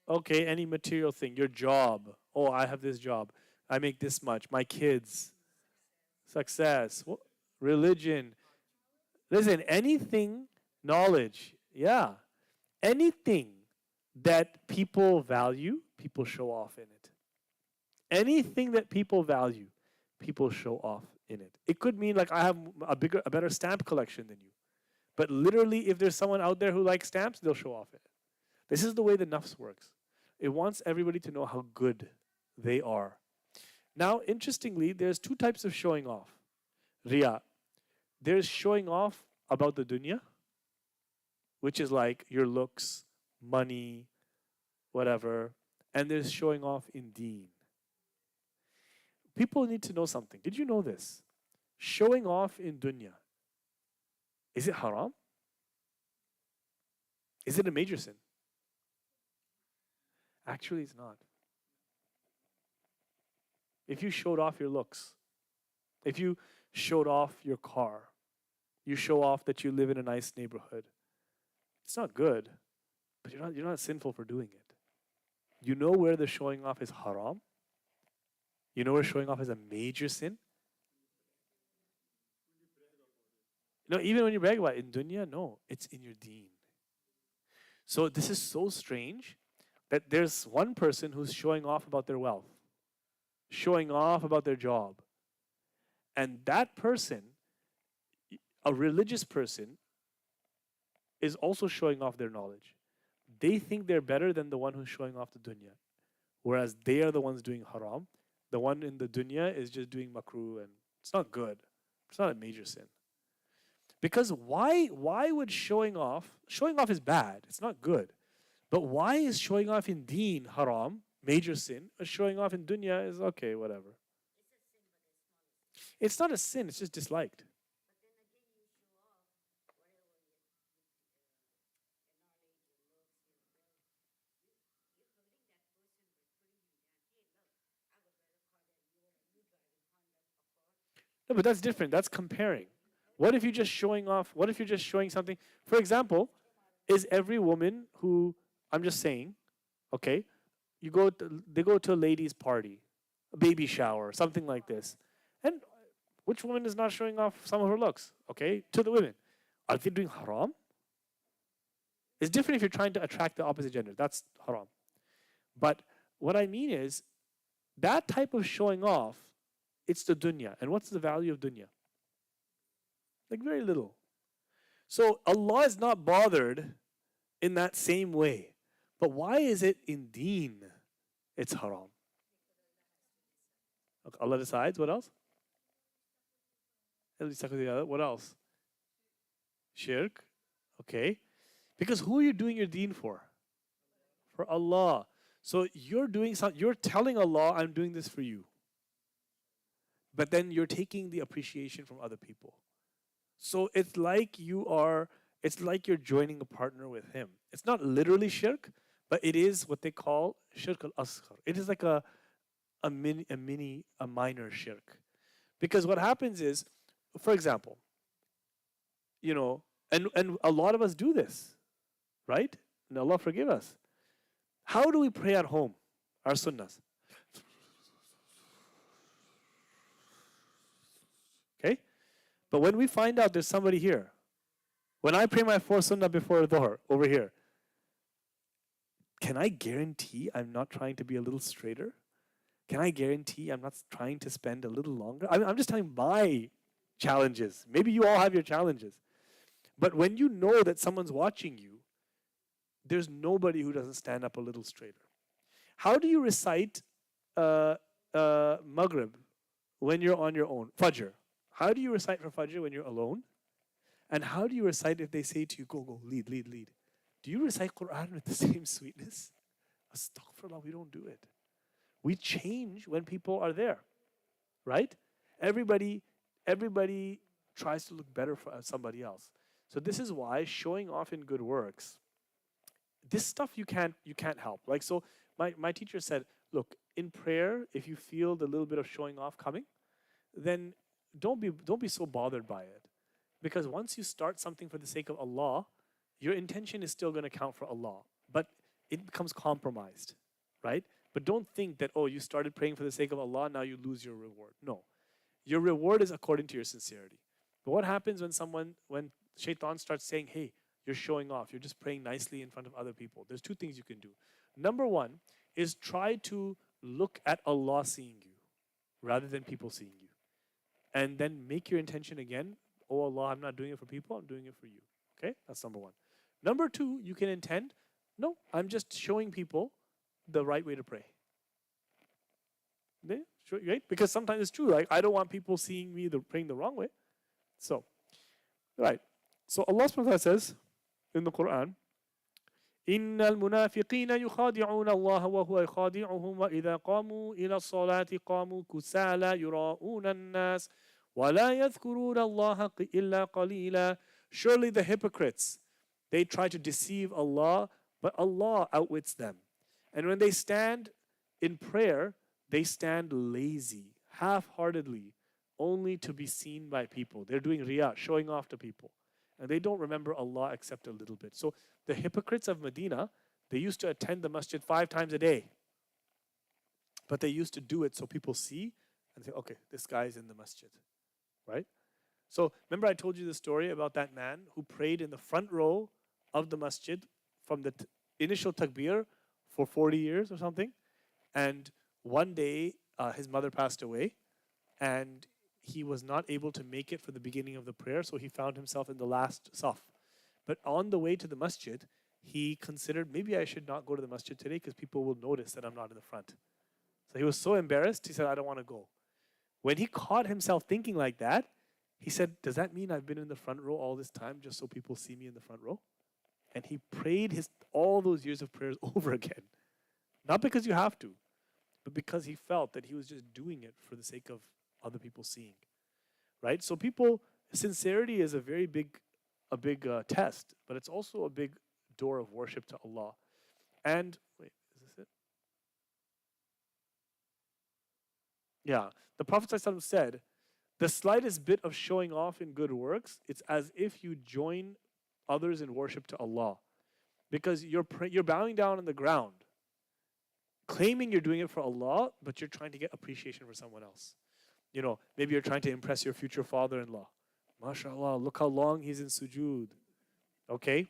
Okay, any material thing. Your job. Oh, I have this job. I make this much. My kids. Success. Religion. Listen, anything, knowledge. Yeah. Anything that people value, people show off in it. Anything that people value, people show off in it. It could mean like I have a better stamp collection than you. But literally, if there's someone out there who likes stamps, they'll show off in it. This is the way the nafs works. It wants everybody to know how good they are. Now, interestingly, there's two types of showing off. Riya. There's showing off about the dunya, which is like your looks, money, whatever. And there's showing off in deen. People need to know something. Did you know this? Showing off in dunya, is it haram? Is it a major sin? Actually, it's not. If you showed off your looks, if you showed off your car, you show off that you live in a nice neighborhood, it's not good, but you're not sinful for doing it. You know where the showing off is haram? You know where showing off is a major sin? No, even when you brag about it in dunya, no, it's in your deen. So this is so strange that there's one person who's showing off about their wealth, showing off about their job. And that person, a religious person, is also showing off their knowledge. They think they're better than the one who's showing off the dunya, whereas they are the ones doing haram. The one in the dunya is just doing makruh, and it's not good. It's not a major sin. Because why would showing off is bad. It's not good. But why is showing off in deen haram, major sin, or showing off in dunya is okay, whatever. It's not a sin, it's just disliked. No, but that's different. That's comparing. What if you're just showing off? What if you're just showing something? For example, is every woman who, I'm just saying, okay, they go to a ladies' party, a baby shower, something like this. And which woman is not showing off some of her looks? Okay, to the women. Are they doing haram? It's different if you're trying to attract the opposite gender. That's haram. But what I mean is, that type of showing off, it's the dunya. And what's the value of dunya? Like very little. So Allah is not bothered in that same way. But why is it in deen it's haram? Okay, Allah decides. What else? What else? Shirk. Okay. Because who are you doing your deen for? For Allah. So you're doing something, you're telling Allah, I'm doing this for you. But then you're taking the appreciation from other people. So it's like you're joining a partner with him. It's not literally shirk, but it is what they call shirk al-asghar. It is like a minor shirk. Because what happens is, for example, and a lot of us do this, right? And Allah forgive us. How do we pray at home? Our sunnahs. Okay? But when we find out there's somebody here, when I pray my 4 sunnah before Dhuhr over here, can I guarantee I'm not trying to be a little straighter? Can I guarantee I'm not trying to spend a little longer? I'm just telling my challenges. Maybe you all have your challenges. But when you know that someone's watching you, there's nobody who doesn't stand up a little straighter. How do you recite Maghrib when you're on your own? Fajr. How do you recite for Fajr when you're alone? And how do you recite if they say to you, go, lead, lead, lead? Do you recite Quran with the same sweetness? Astaghfirullah, we don't do it. We change when people are there, right? Everybody tries to look better for somebody else. So this is why showing off in good works, this stuff you can't help. Like, so my teacher said, look, in prayer, if you feel the little bit of showing off coming, then don't be so bothered by it. Because once you start something for the sake of Allah, your intention is still going to count for Allah. But it becomes compromised, right? But don't think that, oh, you started praying for the sake of Allah, now you lose your reward. No. Your reward is according to your sincerity. But what happens when shaitan starts saying, hey, you're showing off, you're just praying nicely in front of other people? There's 2 things you can do. Number 1 is try to look at Allah seeing you rather than people seeing you. And then make your intention again, oh Allah, I'm not doing it for people, I'm doing it for you. Okay? That's number 1. Number 2, you can intend, no, I'm just showing people the right way to pray. Right? Because sometimes it's true, like I don't want people seeing me praying the wrong way. So, right. So Allah subhanahu wa ta'ala says in the Quran, إِنَّ الْمُنَافِقِينَ يُخَادِعُونَ اللَّهَ وَهُوَ يَخَادِعُهُمْ وَإِذَا قَامُوا إِلَى الصَّلَاةِ قَامُوا كُسَالَى يُرَاءُونَ النَّاسَ وَلَا يَذْكُرُونَ اللَّهَ إِلَّا قَلِيلًا. Surely the hypocrites, they try to deceive Allah, but Allah outwits them. And when they stand in prayer, they stand lazy, half-heartedly, only to be seen by people. They're doing riyah, showing off to people. And they don't remember Allah except a little bit. So the hypocrites of Medina, they used to attend the masjid 5 times a day. But they used to do it so people see and say, okay, this guy's in the masjid. Right? So remember I told you the story about that man who prayed in the front row of the masjid from the initial takbir for 40 years or something. And one day his mother passed away and he was not able to make it for the beginning of the prayer, so he found himself in the last saf. But on the way to the masjid, he considered, maybe I should not go to the masjid today because people will notice that I'm not in the front. So he was so embarrassed, he said, I don't want to go. When he caught himself thinking like that, he said, does that mean I've been in the front row all this time just so people see me in the front row? And he prayed all those years of prayers over again. Not because you have to, but because he felt that he was just doing it for the sake of other people seeing. Right? So sincerity is a very big test, but it's also a big door of worship to Allah. And, wait, is this it? Yeah. The Prophet ﷺ said, the slightest bit of showing off in good works, it's as if you join others in worship to Allah. Because you're bowing down on the ground, claiming you're doing it for Allah, but you're trying to get appreciation for someone else. Maybe you're trying to impress your future father-in-law. MashaAllah, look how long he's in sujood. Okay?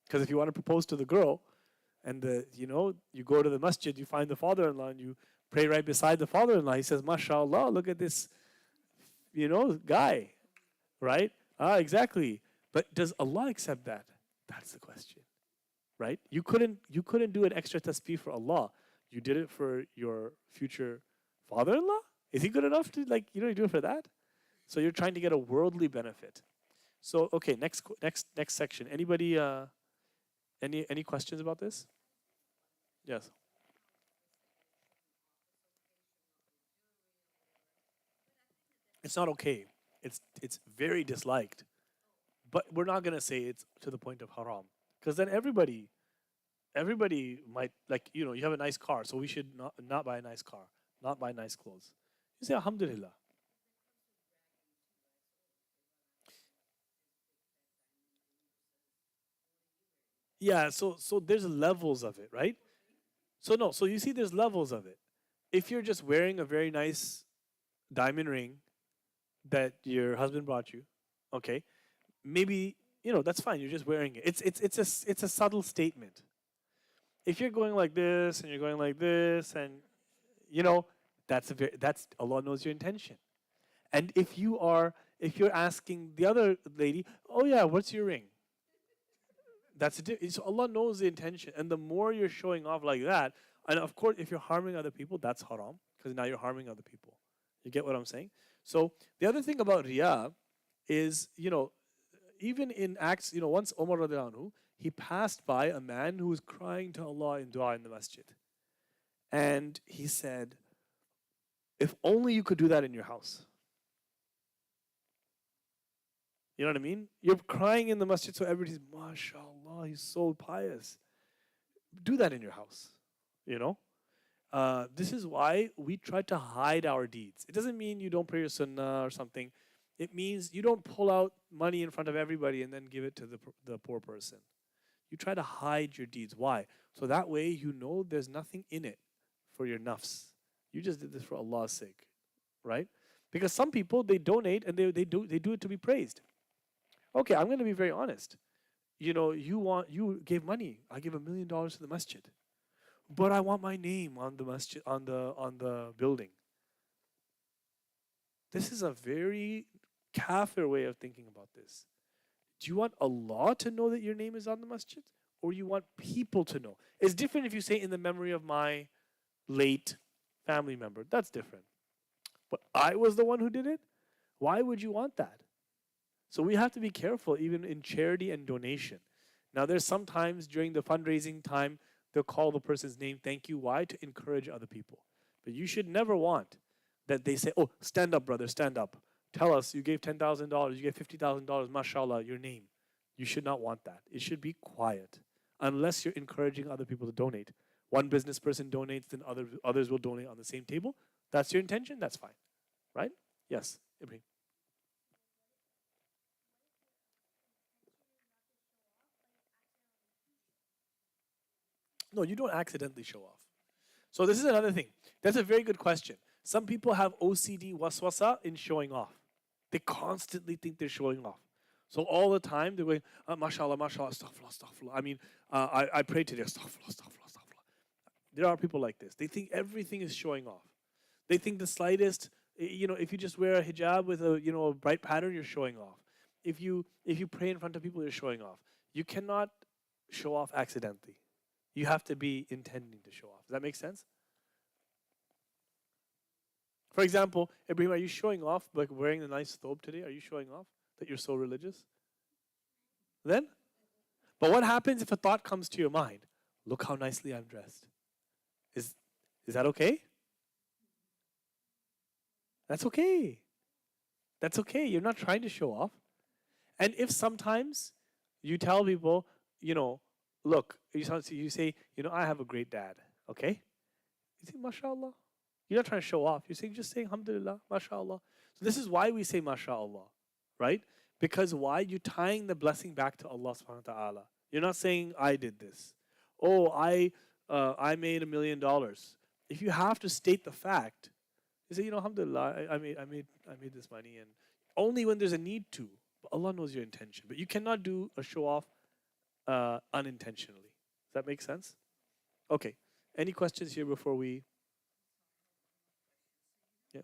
Because if you want to propose to the girl, and you go to the masjid, you find the father-in-law, and you pray right beside the father-in-law. He says, MashaAllah, look at this, guy. Right? Exactly. But does Allah accept that? That's the question. Right? You couldn't do an extra tasbih for Allah. You did it for your future father-in-law? Is he good enough to you do it for that? So you're trying to get a worldly benefit. So okay, next section. Anybody any questions about this? Yes. It's not okay. It's very disliked. But we're not gonna say it's to the point of haram, because then everybody might, like, you have a nice car, so we should not buy a nice car, not buy nice clothes. You say alhamdulillah. Yeah, so there's levels of it, right? So no, so you see there's levels of it. If you're just wearing a very nice diamond ring that your husband brought you, okay, maybe that's fine. You're just wearing it. It's a subtle statement. If you're going like this and you're going like this, and you know that's Allah knows your intention. And if you're asking the other lady, oh yeah, what's your ring? So Allah knows the intention, and the more you're showing off like that, and of course, if you're harming other people, that's haram because now you're harming other people. You get what I'm saying? So the other thing about riyah is, even in acts, once Umar radiallahu anhu, he passed by a man who was crying to Allah in dua in the masjid, and he said, "If only you could do that in your house." You know what I mean? You're crying in the masjid, so everybody's, mashallah, he's so pious. Do that in your house. You know? This is why we try to hide our deeds. It doesn't mean you don't pray your sunnah or something. It means you don't pull out money in front of everybody and then give it to the poor person. You try to hide your deeds. Why? So that way you know there's nothing in it for your nafs. You just did this for Allah's sake. Right? Because some people, they donate and they do it to be praised. Okay, I'm going to be very honest. You gave money. I gave $1 million to the masjid, but I want my name on the masjid, on the building. This is a very kafir way of thinking about this. Do you want Allah to know that your name is on the masjid, or you want people to know? It's different if you say in the memory of my late family member. That's different. But I was the one who did it. Why would you want that? So we have to be careful even in charity and donation. Now there's sometimes during the fundraising time, they'll call the person's name, thank you. Why? To encourage other people. But you should never want that they say, oh, stand up, brother, stand up. Tell us you gave $10,000, you gave $50,000, mashallah, your name. You should not want that. It should be quiet unless you're encouraging other people to donate. One business person donates, then others will donate on the same table. That's your intention, that's fine. Right? Yes, Ibrahim. No, you don't accidentally show off. So this is another thing. That's a very good question. Some people have OCD waswasa in showing off. They constantly think they're showing off. So all the time they're going, mashallah, mashallah, astaghfirullah, astaghfirullah. I mean, I prayed today, astaghfirullah, astaghfirullah, astaghfirullah. There are people like this. They think everything is showing off. They think the slightest, if you just wear a hijab with a bright pattern, you're showing off. If you pray in front of people, you're showing off. You cannot show off accidentally. You have to be intending to show off. Does that make sense? For example, Ibrahim, are you showing off like wearing a nice thobe today? Are you showing off that you're so religious? Then? But what happens if a thought comes to your mind? Look how nicely I'm dressed. Is that okay? That's okay. That's okay. You're not trying to show off. And if sometimes you tell people, look, you say, I have a great dad, okay? You say, mashallah. You're not trying to show off. You're saying, just saying, alhamdulillah, mashallah. So this is why we say, mashallah, right? Because why? You're tying the blessing back to Allah subhanahu wa ta'ala. You're not saying, I did this. Oh, I made $1 million. If you have to state the fact, you say, alhamdulillah, I made this money, and only when there's a need to. But Allah knows your intention. But you cannot do a show off unintentionally. Does that make sense? Okay. Any questions here before we? Yeah.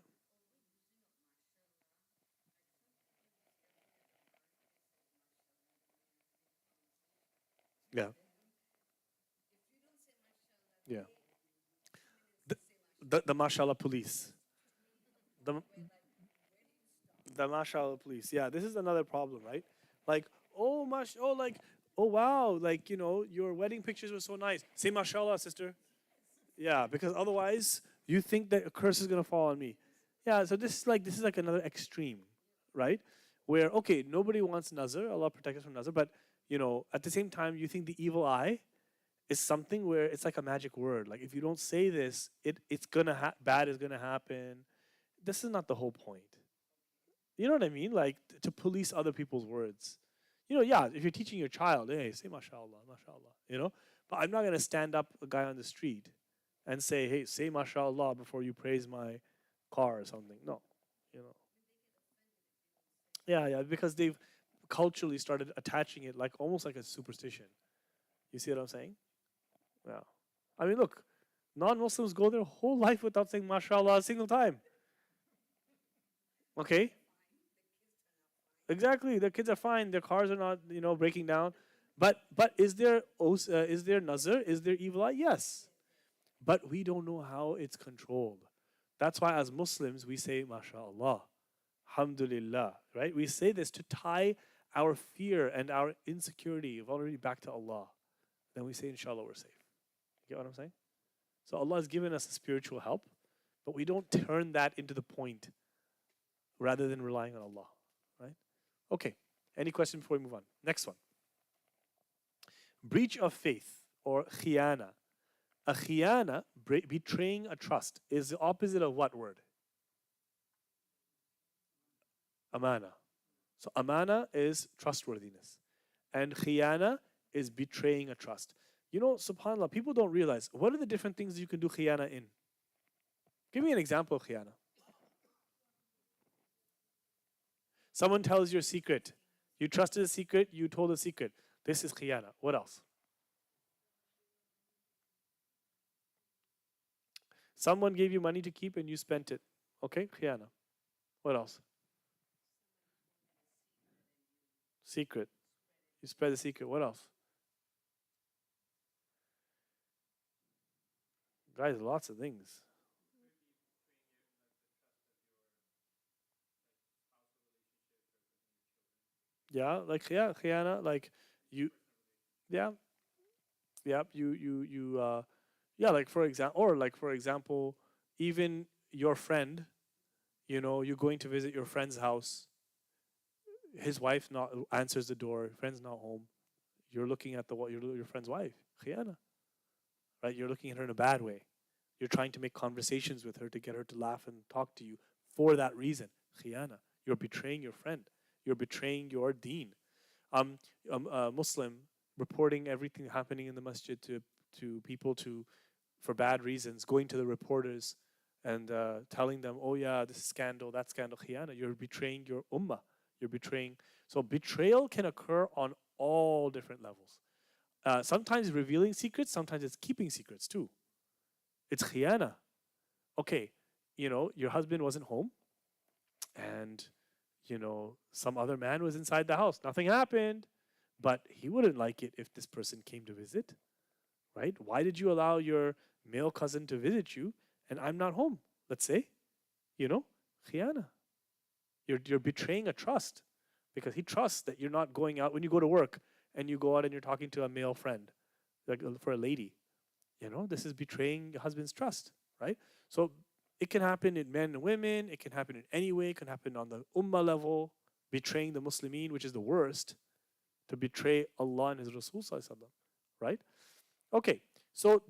Yeah. Yeah. The mashallah police. The the mashallah police. Yeah, this is another problem, right? Like, oh wow, like your wedding pictures were so nice. Say mashallah, sister. Yeah, because otherwise you think that a curse is gonna fall on me. Yeah, so this is like another extreme, right? Where okay, nobody wants nazar, Allah protect us from nazar, but at the same time, you think the evil eye is something where it's like a magic word. Like if you don't say this, it's gonna bad is gonna happen. This is not the whole point. You know what I mean? Like to police other people's words. Yeah, if you're teaching your child, hey, say mashallah, mashallah, but I'm not gonna stand up a guy on the street and say, hey, say mashallah before you praise my car or something. No, you know. Yeah, because they've culturally started attaching it like almost like a superstition. You see what I'm saying? Yeah. I mean, look, non-Muslims go their whole life without saying mashallah a single time. Okay? Exactly. Their kids are fine. Their cars are not, breaking down. But is there nazar? Is there evil eye? Yes. But we don't know how it's controlled. That's why as Muslims we say mashallah, alhamdulillah, right? We say this to tie our fear and our insecurity of already back to Allah. Then we say inshallah we're safe. You get what I'm saying? So Allah has given us a spiritual help, but we don't turn that into the point rather than relying on Allah, right? Okay. Any question before we move on? Next one. Breach of faith or khiyana. A khiyana, betraying a trust, is the opposite of what word? Amana. So amana is trustworthiness. And khiyana is betraying a trust. SubhanAllah, people don't realize what are the different things you can do khiyana in. Give me an example of khiyana. Someone tells you a secret. You trusted a secret, you told a secret. This is khiyana. What else? Someone gave you money to keep and you spent it. Okay, khiyana. What else? Secret. You spread the secret. What else? Guys, lots of things. Yeah, like khiyana, like you, yeah, yeah, yeah, like for example, even your friend, you're going to visit your friend's house. His wife not answers the door. Friend's not home. You're looking at your friend's wife, khiyana, right? You're looking at her in a bad way. You're trying to make conversations with her to get her to laugh and talk to you for that reason, khiyana. You're betraying your friend. You're betraying your deen. A Muslim reporting everything happening in the masjid to people for bad reasons, going to the reporters and telling them, oh yeah, this scandal, that scandal, khiyana. You're betraying your ummah. You're betraying. So betrayal can occur on all different levels. Sometimes revealing secrets, sometimes it's keeping secrets too. It's khiyana. Okay, your husband wasn't home and some other man was inside the house. Nothing happened, but he wouldn't like it if this person came to visit, right? Why did you allow your male cousin to visit you and I'm not home? Let's say, khiyana. You're betraying a trust because he trusts that you're not going out when you go to work and you go out and you're talking to a male friend, like for a lady. This is betraying your husband's trust, right? So it can happen in men and women. It can happen in any way. It can happen on the ummah level, betraying the Muslimin, which is the worst, to betray Allah and His Rasul, right? Okay, so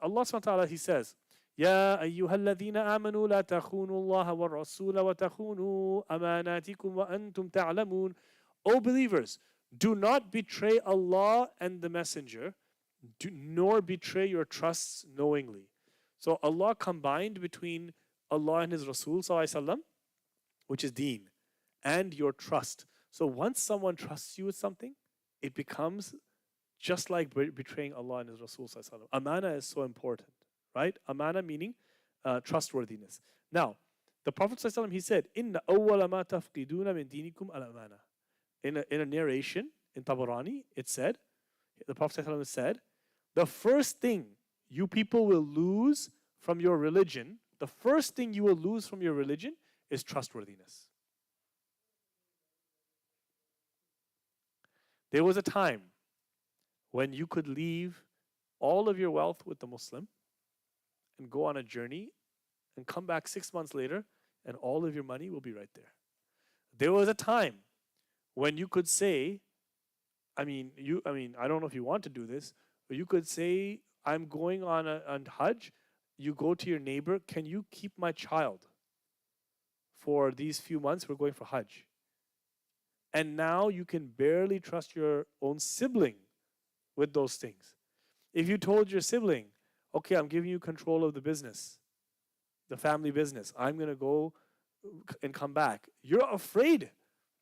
Allah subhanahu wa ta'ala, He says, يا أيها الذين آمنوا لا تخونوا الله والرسول وتخونوا أماناتكم وأنتم تعلمون. O believers, do not betray Allah and the Messenger, nor betray your trusts knowingly. So Allah combined between Allah and His Rasul sallallahu, which is deen, and your trust. So once someone trusts you with something, it becomes just like betraying Allah and His Rasul sallallahu. Amana is so important, right? Amana meaning trustworthiness. Now, the Prophet sallallahu, he said, "Inna awwala ma tafqiduna min dinikum al-amana." In a narration in Tabarani, it said, the Prophet sallallahu said, the first thing you people will lose from your religion, the first thing you will lose from your religion is trustworthiness. There was a time when you could leave all of your wealth with the Muslim and go on a journey and come back 6 months later and all of your money will be right there. There was a time when you could say, I don't know if you want to do this, but you could say, I'm going on Hajj. You go to your neighbor, can you keep my child for these few months? We're going for Hajj. And now you can barely trust your own sibling with those things. If you told your sibling, okay, I'm giving you control of the business, the family business, I'm going to go and come back, you're afraid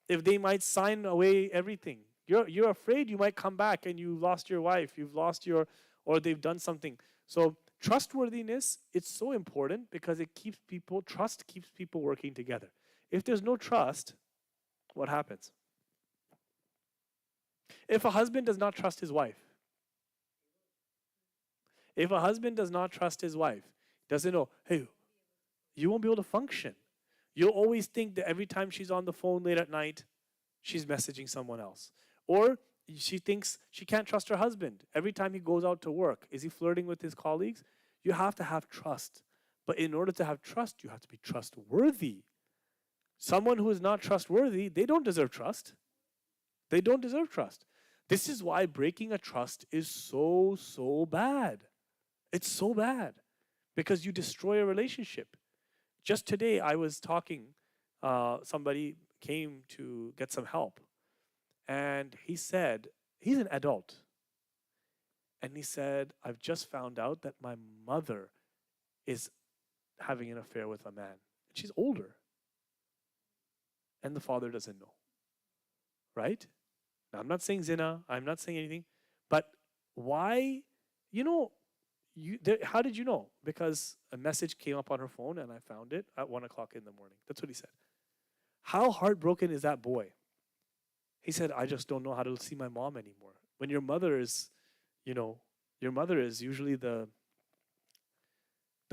if they might sign away everything. You're afraid you might come back and you lost your wife, you've lost your, or they've done something. So trustworthiness, it's so important because it keeps people, trust keeps people working together. If there's no trust, what happens? If a husband does not trust his wife, doesn't know, hey, you won't be able to function. You'll always think that every time she's on the phone late at night, she's messaging someone else. Or she thinks she can't trust her husband. Every time he goes out to work, is he flirting with his colleagues? You have to have trust. But in order to have trust, you have to be trustworthy. Someone who is not trustworthy, they don't deserve trust. They don't deserve trust. This is why breaking a trust is so bad. It's so bad because you destroy a relationship. Just today, I was talking, somebody came to get some help. And he said, he's an adult. And he said, I've just found out that my mother is having an affair with a man. She's older. And the father doesn't know. Right? Now, I'm not saying zina. I'm not saying anything. But why, how did you know? Because a message came up on her phone and I found it at 1 o'clock in the morning. That's what he said. How heartbroken is that boy? He said, I just don't know how to see my mom anymore. When your mother is, your mother is usually the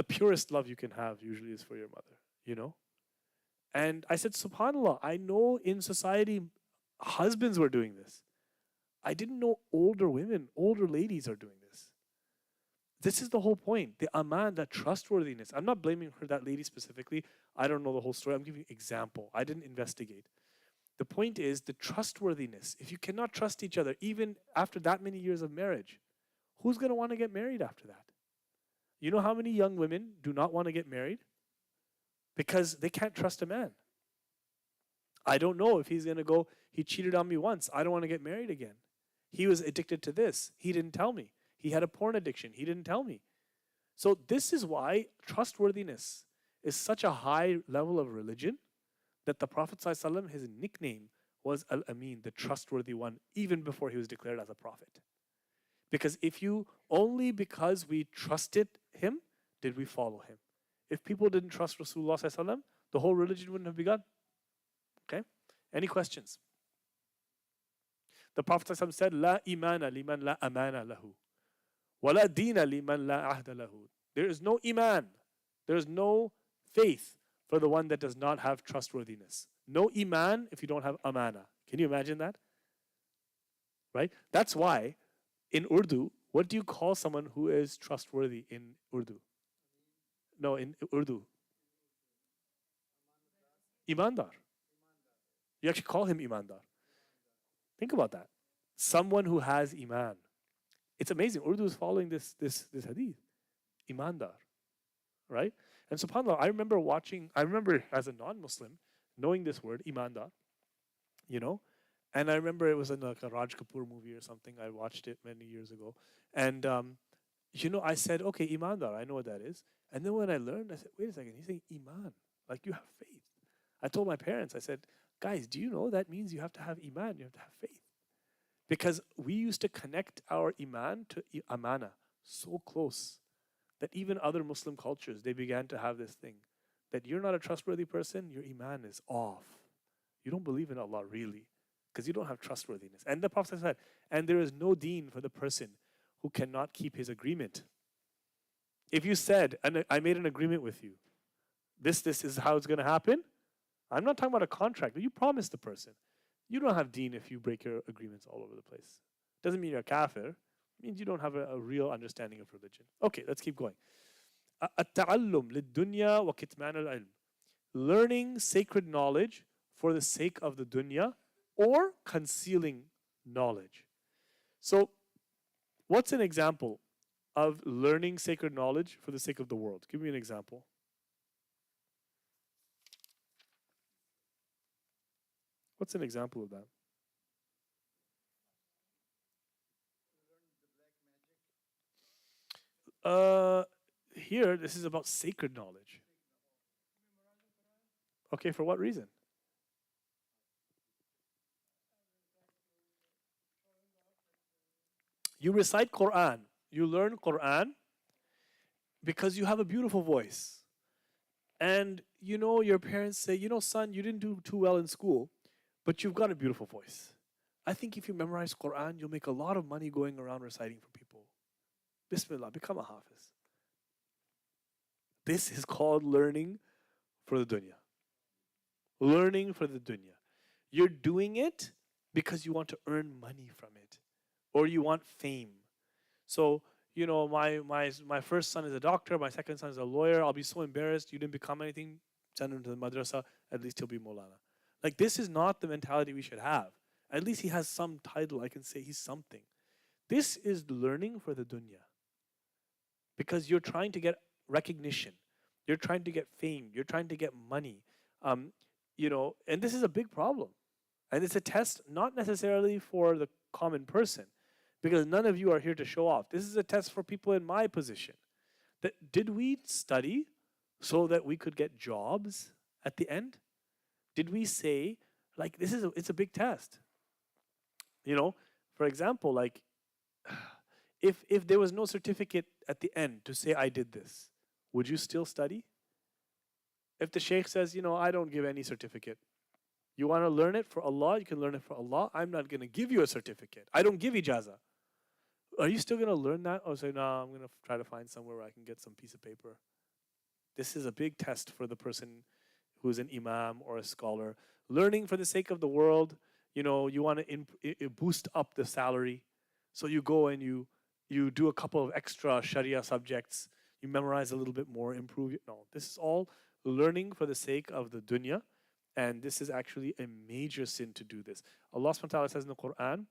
purest love you can have usually is for your mother, And I said, subhanAllah, I know in society, husbands were doing this. I didn't know older women, older ladies are doing this. This is the whole point. The aman, that trustworthiness. I'm not blaming her, that lady specifically. I don't know the whole story. I'm giving you an example. I didn't investigate. The point is the trustworthiness. If you cannot trust each other, even after that many years of marriage, who's going to want to get married after that? You know how many young women do not want to get married? Because they can't trust a man. I don't know if he's going to go, he cheated on me once. I don't want to get married again. He was addicted to this. He didn't tell me. He had a porn addiction. He didn't tell me. So this is why trustworthiness is such a high level of religion that the Prophet ﷺ, his nickname was Al-Amin, the trustworthy one, even before he was declared as a prophet. Because only because we trusted him, did we follow him. If people didn't trust Rasulullah ﷺ, the whole religion wouldn't have begun. Okay? Any questions? The Prophet ﷺ said, La imana liman la amana lahu. Wa la dina liman la ahda lahu. There is no iman. There is no faith for the one that does not have trustworthiness. No iman if you don't have amana. Can you imagine that? Right? That's why in Urdu, what do you call someone who is trustworthy in Urdu? No, in Urdu. Imandar. You actually call him imandar. Think about that. Someone who has iman. It's amazing. Urdu is following this hadith. Imandar. Right? And subhanAllah, I remember as a non-Muslim, knowing this word, imandar, and I remember it was in like a Raj Kapoor movie or something. I watched it many years ago. And, I said, okay, imandar, I know what that is. And then when I learned, I said, wait a second, he's saying iman, like you have faith. I told my parents, I said, guys, do you know that means you have to have iman, you have to have faith? Because we used to connect our iman to amana so close that even other Muslim cultures, they began to have this thing that you're not a trustworthy person, your iman is off. You don't believe in Allah really because you don't have trustworthiness. And the Prophet said, and there is no deen for the person who cannot keep his agreement. If you said, and I made an agreement with you, this is how it's going to happen, I'm not talking about a contract, but you promised the person. You don't have deen if you break your agreements all over the place. Doesn't mean you're a kafir. It means you don't have a real understanding of religion. Okay, let's keep going. التعلم للدنيا وكتمان العلم. learning sacred knowledge for the sake of the dunya or concealing knowledge. So, what's an example of learning sacred knowledge for the sake of the world? Give me an example. What's an example of that? Uh, Here, this is about sacred knowledge. Okay, for what reason? You recite Quran. You learn Quran because you have a beautiful voice. And your parents say, son, you didn't do too well in school, but you've got a beautiful voice. I think if you memorize Quran, you'll make a lot of money going around reciting for people. Bismillah, become a hafiz. This is called learning for the dunya. Learning for the dunya. You're doing it because you want to earn money from it or you want fame. So, my first son is a doctor, my second son is a lawyer. I'll be so embarrassed. You didn't become anything. Send him to the madrasa. At least he'll be Maulana. Like, this is not the mentality we should have. At least he has some title. I can say he's something. This is learning for the dunya. Because you're trying to get recognition. You're trying to get fame. You're trying to get money. And this is a big problem. And it's a test not necessarily for the common person, because none of you are here to show off. This is a test for people in my position. That did we study so that we could get jobs at the end? Did we say, like, it's a big test? For example, like, if there was no certificate at the end to say I did this, would you still study? If the sheikh says, I don't give any certificate, you want to learn it for Allah, you can learn it for Allah. I'm not going to give you a certificate. I don't give ijazah. Are you still going to learn that? Or say, no, I'm going to try to find somewhere where I can get some piece of paper. This is a big test for the person who's an imam or a scholar. Learning for the sake of the world, you want to boost up the salary. So you go and you do a couple of extra Sharia subjects. You memorize a little bit more, improve it. No, this is all learning for the sake of the dunya. And this is actually a major sin to do this. Allah subhanahu wa ta'ala says in the Quran,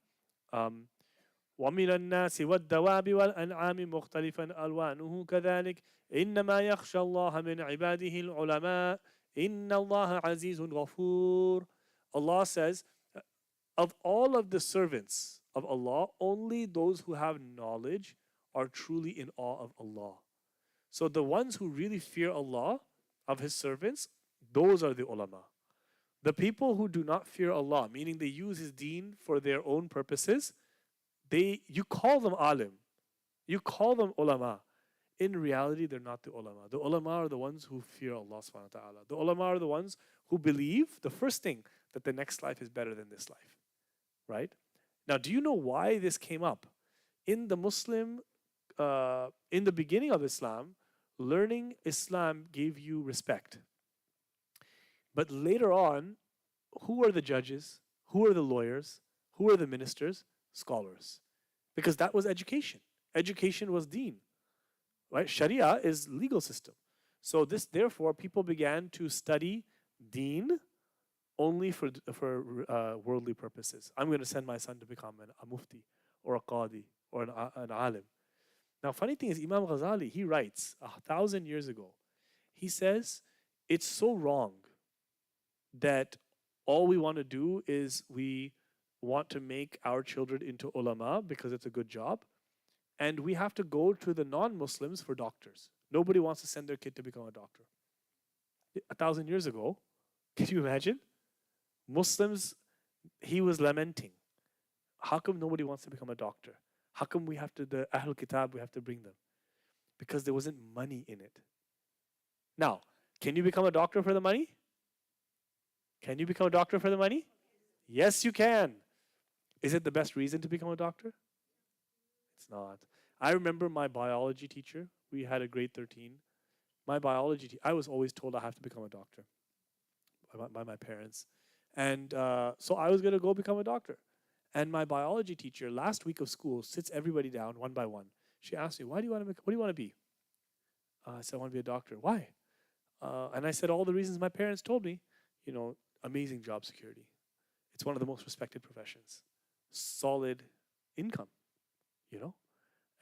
وَمِنَ النَّاسِ وَالدَّوَابِ وَالْأَنْعَامِ مُخْتَلِفًا أَلْوَانُهُ كَذَلِكَ إِنَّمَا يَخْشَى اللَّهَ مِنْ عِبَادِهِ الْعُلَمَاءِ إِنَّ اللَّهَ عَزِيزٌ غَفُورٌ. Allah says, of all of the servants of Allah, only those who have knowledge are truly in awe of Allah. So the ones who really fear Allah, of His servants, those are the ulama. The people who do not fear Allah, meaning they use His deen for their own purposes, you call them alim, you call them ulama. In reality, they're not the ulama. The ulama are the ones who fear Allah subhanahu wa ta'ala. The ulama are the ones who believe, the first thing, that the next life is better than this life. Right? Now, do you know why this came up? In the beginning of Islam, learning Islam gave you respect. But later on, who are the judges? Who are the lawyers? Who are the ministers? Scholars. Because that was education. Education was deen. Right? Sharia is legal system. So therefore, people began to study deen only for worldly purposes. I'm going to send my son to become a mufti or a qadi or an alim. Now, funny thing is, Imam Ghazali, he writes 1,000 years ago, he says, it's so wrong that all we want to do is we want to make our children into ulama because it's a good job, and we have to go to the non-Muslims for doctors. Nobody wants to send their kid to become a doctor. 1,000 years ago, can you imagine? Muslims, he was lamenting. How come nobody wants to become a doctor? How come the Ahlul Kitab, we have to bring them? Because there wasn't money in it. Now, can you become a doctor for the money? Can you become a doctor for the money? Yes, you can. Is it the best reason to become a doctor? It's not. I remember my biology teacher. We had a grade 13. My biology teacher, I was always told I have to become a doctor by my parents. And so I was going to go become a doctor. And my biology teacher, last week of school, sits everybody down one by one. She asked me, what do you want to be? I said, I want to be a doctor. Why? And I said all the reasons my parents told me. Amazing job security. It's one of the most respected professions. Solid income, you know,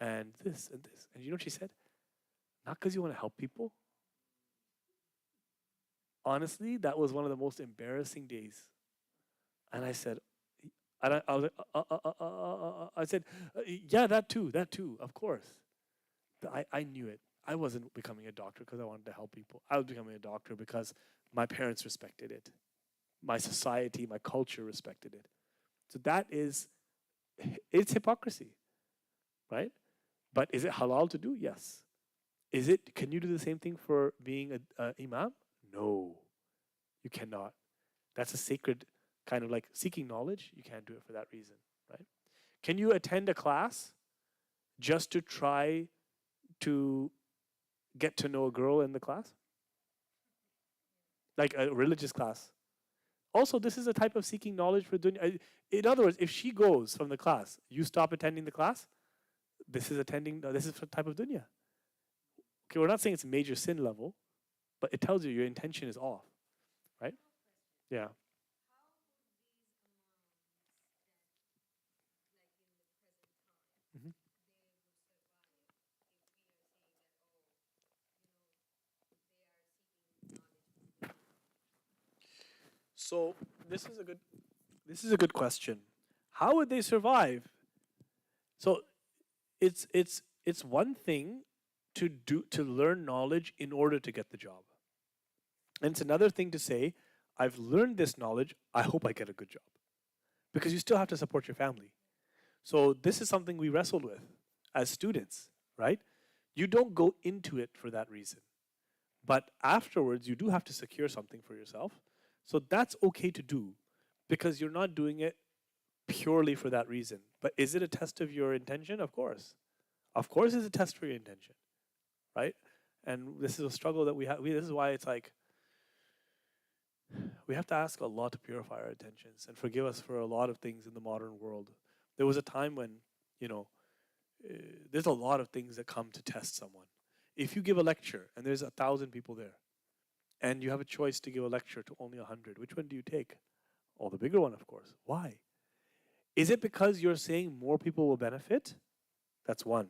and this and this. And you know what she said? Not because you want to help people. Honestly, that was one of the most embarrassing days. And I said, I was like, I said, yeah, that too, of course. But I knew it. I wasn't becoming a doctor because I wanted to help people. I was becoming a doctor because my parents respected it. My society, my culture respected it. So it's hypocrisy, right? But is it halal to do? Yes. Can you do the same thing for being a imam? No, you cannot. That's a sacred kind of like seeking knowledge. You can't do it for that reason, right? Can you attend a class just to try to get to know a girl in the class? Like a religious class. Also, this is a type of seeking knowledge for dunya. In other words, if she goes from the class, you stop attending the class, this is a type of dunya. Okay, we're not saying it's a major sin level, but it tells you your intention is off, right? Yeah. Mhm. So this is a good question. How would they survive? So it's one thing to learn knowledge in order to get the job. And it's another thing to say, I've learned this knowledge, I hope I get a good job. Because you still have to support your family. So this is something we wrestled with as students, right? You don't go into it for that reason. But afterwards, you do have to secure something for yourself. So that's okay to do because you're not doing it purely for that reason. But is it a test of your intention? Of course. Of course, it's a test for your intention, right? And this is a struggle that we have. This is why it's like we have to ask Allah to purify our intentions and forgive us for a lot of things in the modern world. There was a time when, you know, there's a lot of things that come to test someone. If you give a lecture and there's 1,000 people there, and you have a choice to give a lecture to only 100, which one do you take? Oh, the bigger one, of course. Why? Is it because you're saying more people will benefit? That's one.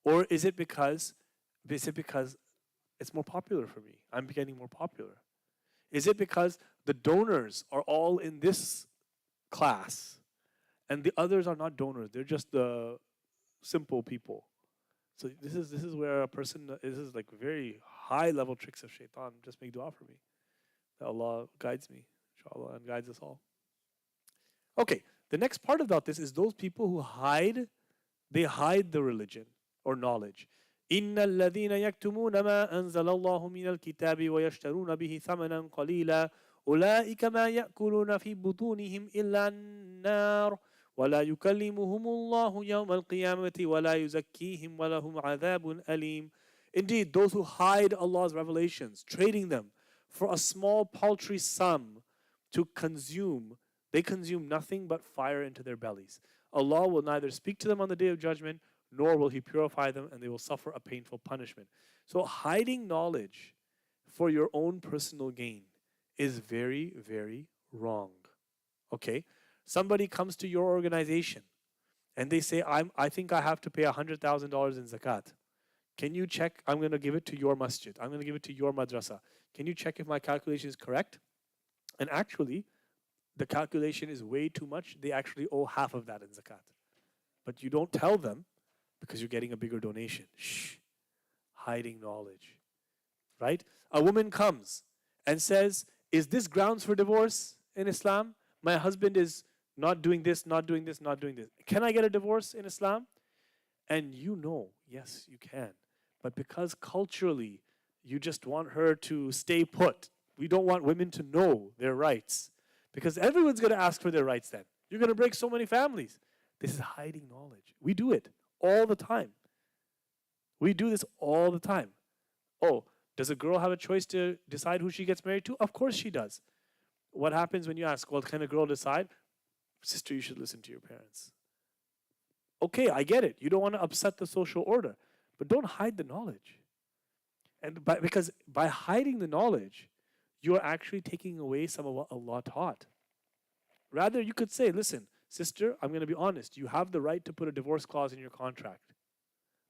Or is it because it's more popular for me? I'm getting more popular. Is it because the donors are all in this class and the others are not donors? They're just the simple people. So this is where a person this is like very high level tricks of shaitan. Just make dua for me that Allah guides me, inshallah, and guides us all. Okay, the next part about this is those people who hide the religion or knowledge. إن الذين يكتمون ما أنزل الله من الكتاب ويشترون به ثمنا قليلا أولئك ما يأكلون في بطونهم إلا النار ولا يكلمهم الله يوم القيامة ولا يزكيهم ولهم عذاب أليم. Indeed, those who hide Allah's revelations, trading them for a small paltry sum to consume, they consume nothing but fire into their bellies. Allah will neither speak to them on the day of judgment, nor will He purify them, and they will suffer a painful punishment. So hiding knowledge for your own personal gain is very, very wrong. Okay? Somebody comes to your organization and they say, I think I have to pay $100,000 in zakat. Can you check? I'm going to give it to your masjid. I'm going to give it to your madrasa. Can you check if my calculation is correct? And actually, the calculation is way too much. They actually owe half of that in zakat. But you don't tell them because you're getting a bigger donation. Shh. Hiding knowledge. Right? A woman comes and says, is this grounds for divorce in Islam? My husband is not doing this, not doing this, not doing this. Can I get a divorce in Islam? And you know, yes, you can. But because culturally, you just want her to stay put. We don't want women to know their rights. Because everyone's going to ask for their rights then. You're going to break so many families. This is hiding knowledge. We do it all the time. We do this all the time. Oh, does a girl have a choice to decide who she gets married to? Of course she does. What happens when you ask, well, can a girl decide? Sister, you should listen to your parents. Okay, I get it. You don't want to upset the social order, but don't hide the knowledge. And because by hiding the knowledge, you are actually taking away some of what Allah taught. Rather, you could say, listen, sister, I'm going to be honest. You have the right to put a divorce clause in your contract.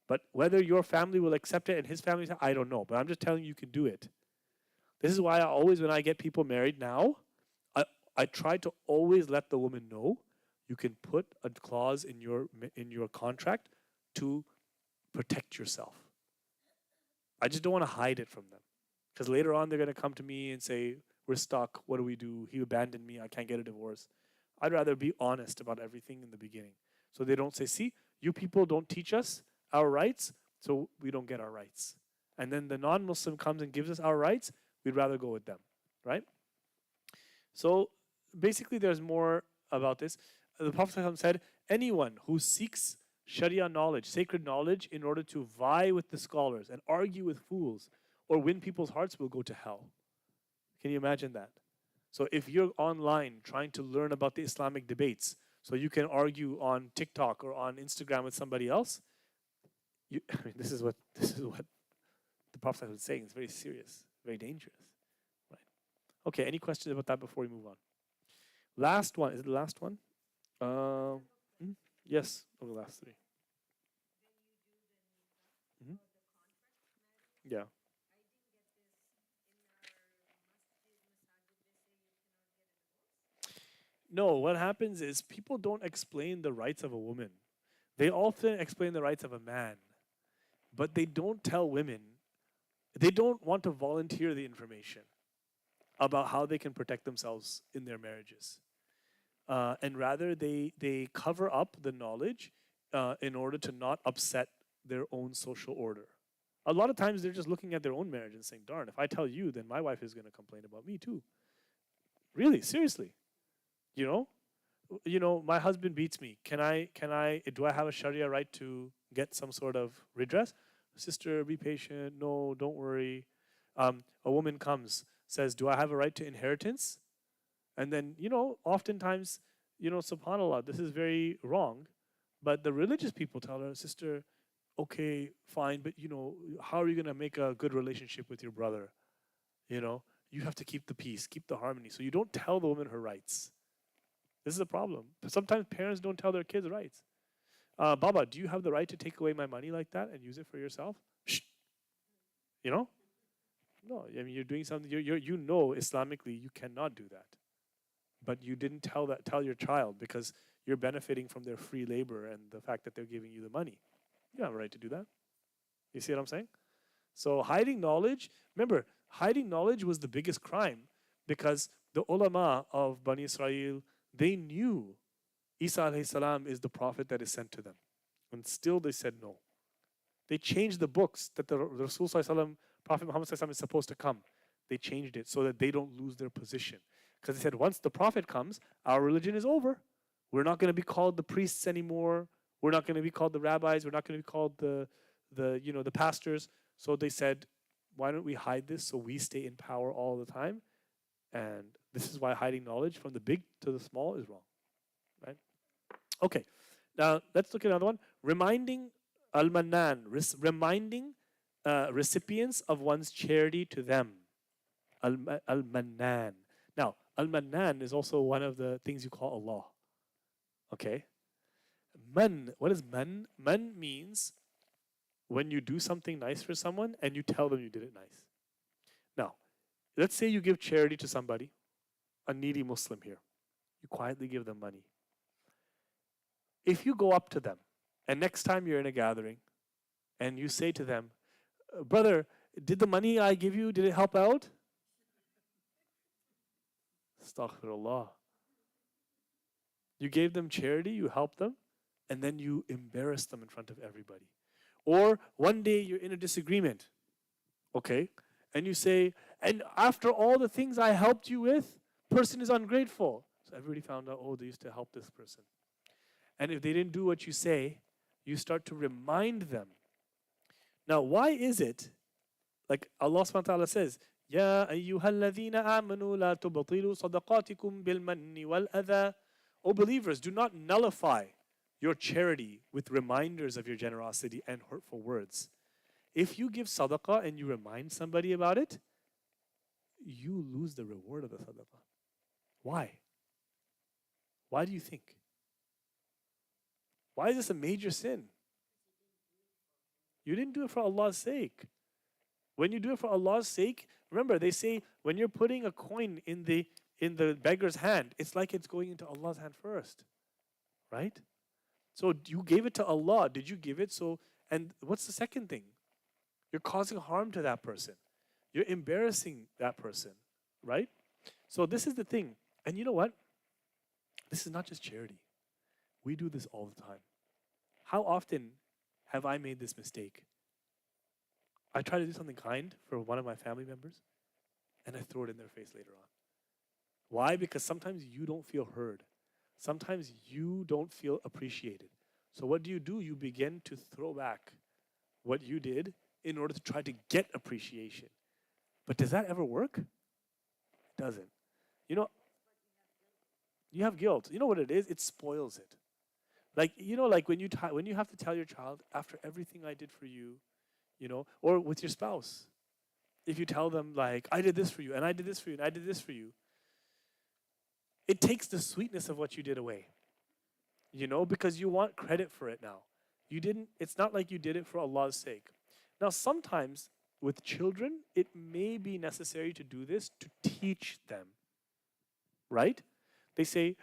But whether your family will accept it and his family, I don't know. But I'm just telling you, you can do it. This is why I always, when I get people married now, I try to always let the woman know you can put a clause in your contract to protect yourself. I just don't want to hide it from them. Because later on, they're going to come to me and say, we're stuck. What do we do? He abandoned me. I can't get a divorce. I'd rather be honest about everything in the beginning. So they don't say, see, you people don't teach us our rights, so we don't get our rights. And then the non-Muslim comes and gives us our rights, we'd rather go with them, right? So basically there's more about this. The Prophet said, anyone who seeks Sharia knowledge, sacred knowledge, in order to vie with the scholars and argue with fools or win people's hearts will go to hell. Can you imagine that? So if you're online trying to learn about the Islamic debates, so you can argue on TikTok or on Instagram with somebody else, this is what the Prophet was saying. It's very serious, very dangerous. Right? Okay, any questions about that before we move on? Last one. Is it the last one? Yes, over the last three. Mm-hmm. Yeah. No, what happens is people don't explain the rights of a woman. They often explain the rights of a man, but they don't tell women. They don't want to volunteer the information about how they can protect themselves in their marriages. And rather, they cover up the knowledge in order to not upset their own social order. A lot of times, they're just looking at their own marriage and saying, darn, if I tell you, then my wife is going to complain about me too. Really, seriously. You know, my husband beats me. Do I have a Sharia right to get some sort of redress? Sister, be patient. No, don't worry. A woman comes, says, do I have a right to inheritance? And then, oftentimes, subhanAllah, this is very wrong. But the religious people tell her, sister, okay, fine, but, how are you going to make a good relationship with your brother? You have to keep the peace, keep the harmony. So you don't tell the woman her rights. This is a problem. Sometimes parents don't tell their kids rights. Baba, do you have the right to take away my money like that and use it for yourself? Shh. No, I mean, you're doing something, Islamically, you cannot do that. But you didn't tell your child because you're benefiting from their free labor and the fact that they're giving you the money. You have a right to do that. You see what I'm saying? So hiding knowledge, remember, hiding knowledge was the biggest crime because the ulama of Bani Israel, they knew Isa alayhi salam is the prophet that is sent to them. And still they said no. They changed the books that the Rasul sallallahu Prophet Muhammad sallallahu is supposed to come. They changed it so that they don't lose their position. Because they said once the prophet comes, our religion is over. We're not going to be called the priests anymore. We're not going to be called the rabbis. We're not going to be called the pastors. So they said, why don't we hide this so we stay in power all the time? And this is why hiding knowledge from the big to the small is wrong. Right? Okay. Now let's look at another one. Reminding al-mannan, reminding recipients of one's charity to them. Al-mannan. Now, al-mannan is also one of the things you call Allah. Okay? Man, what is man? Man means when you do something nice for someone and you tell them you did it nice. Now, let's say you give charity to somebody, a needy Muslim here. You quietly give them money. If you go up to them and next time you're in a gathering and you say to them, brother, did the money I give you, did it help out? Astaghfirullah. You gave them charity, you helped them, and then you embarrass them in front of everybody. Or one day you're in a disagreement, okay, and you say, and after all the things I helped you with, person is ungrateful. So everybody found out, oh, they used to help this person. And if they didn't do what you say, you start to remind them. Now, why is it, like Allah subhanahu wa ta'ala says, Ya ayyuhalladhina amanu la tubatilu sadaqatikum bil manni wal adha. O believers, do not nullify your charity with reminders of your generosity and hurtful words. If you give sadaqah and you remind somebody about it, you lose the reward of the sadaqah. Why? Why do you think? Why is this a major sin? You didn't do it for Allah's sake. When you do it for Allah's sake, remember they say when you're putting a coin in the beggar's hand, it's like it's going into Allah's hand first. Right? So you gave it to Allah. Did you give it so? And what's the second thing? You're causing harm to that person. You're embarrassing that person, right? So this is the thing. And you know what? This is not just charity. We do this all the time. How often have I made this mistake? I try to do something kind for one of my family members, and I throw it in their face later on. Why? Because sometimes you don't feel heard. Sometimes you don't feel appreciated. So what do? You begin to throw back what you did in order to try to get appreciation. But does that ever work? It doesn't. You know, you have guilt. You know what it is? It spoils it. Like, you know, like when you have to tell your child, after everything I did for you, you know, or with your spouse, if you tell them, like, I did this for you, and I did this for you, and I did this for you, it takes the sweetness of what you did away, you know, because you want credit for it now. You didn't, it's not like you did it for Allah's sake. Now, sometimes with children, it may be necessary to do this to teach them, right? They say,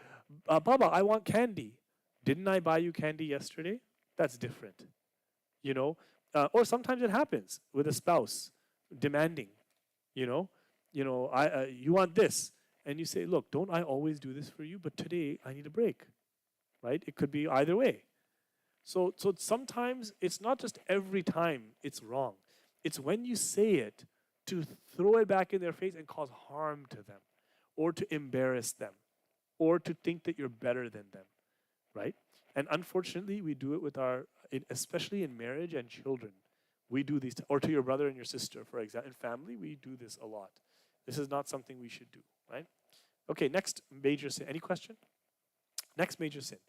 Baba, I want candy. Didn't I buy you candy yesterday? That's different, you know? Or sometimes it happens with a spouse demanding, you know, you want this. And you say, look, don't I always do this for you? But today I need a break, right? It could be either way. So sometimes it's not just every time it's wrong. It's when you say it to throw it back in their face and cause harm to them, or to embarrass them, or to think that you're better than them, right? And unfortunately, we do it with especially in marriage and children. We do these, or to your brother and your sister, for example. In family, we do this a lot. This is not something we should do, right? Okay, next major sin. Any question? Next major sin.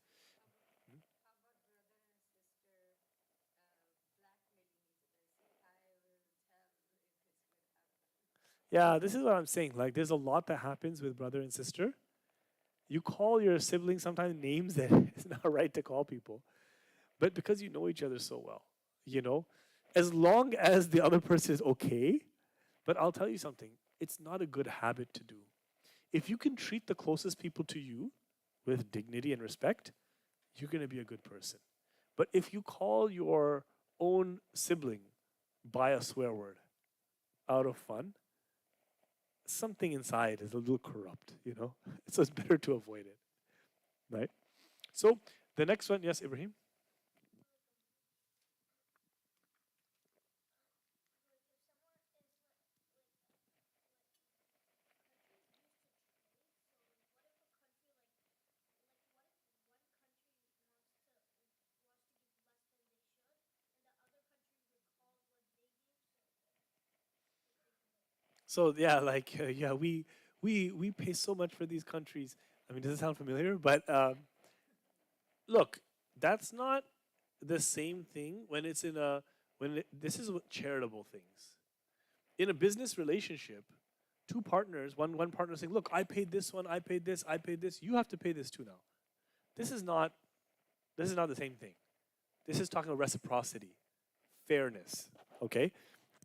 Yeah, this is what I'm saying. Like, there's a lot that happens with brother and sister. You call your siblings sometimes names that it's not right to call people, but because you know each other so well, you know, as long as the other person is okay. But I'll tell you something, it's not a good habit to do. If you can treat the closest people to you with dignity and respect, you're going to be a good person. But if you call your own sibling by a swear word out of fun, something inside is a little corrupt, you know? So it's better to avoid it, right? So the next one, yes, Ibrahim? So yeah, like yeah, we pay so much for these countries. I mean, does it sound familiar? But look, that's not the same thing when it's in a this is what charitable things. In a business relationship, two partners, one partner saying, "Look, I paid this one, I paid this, I paid this. You have to pay this too now." This is not the same thing. This is talking about reciprocity, fairness. Okay,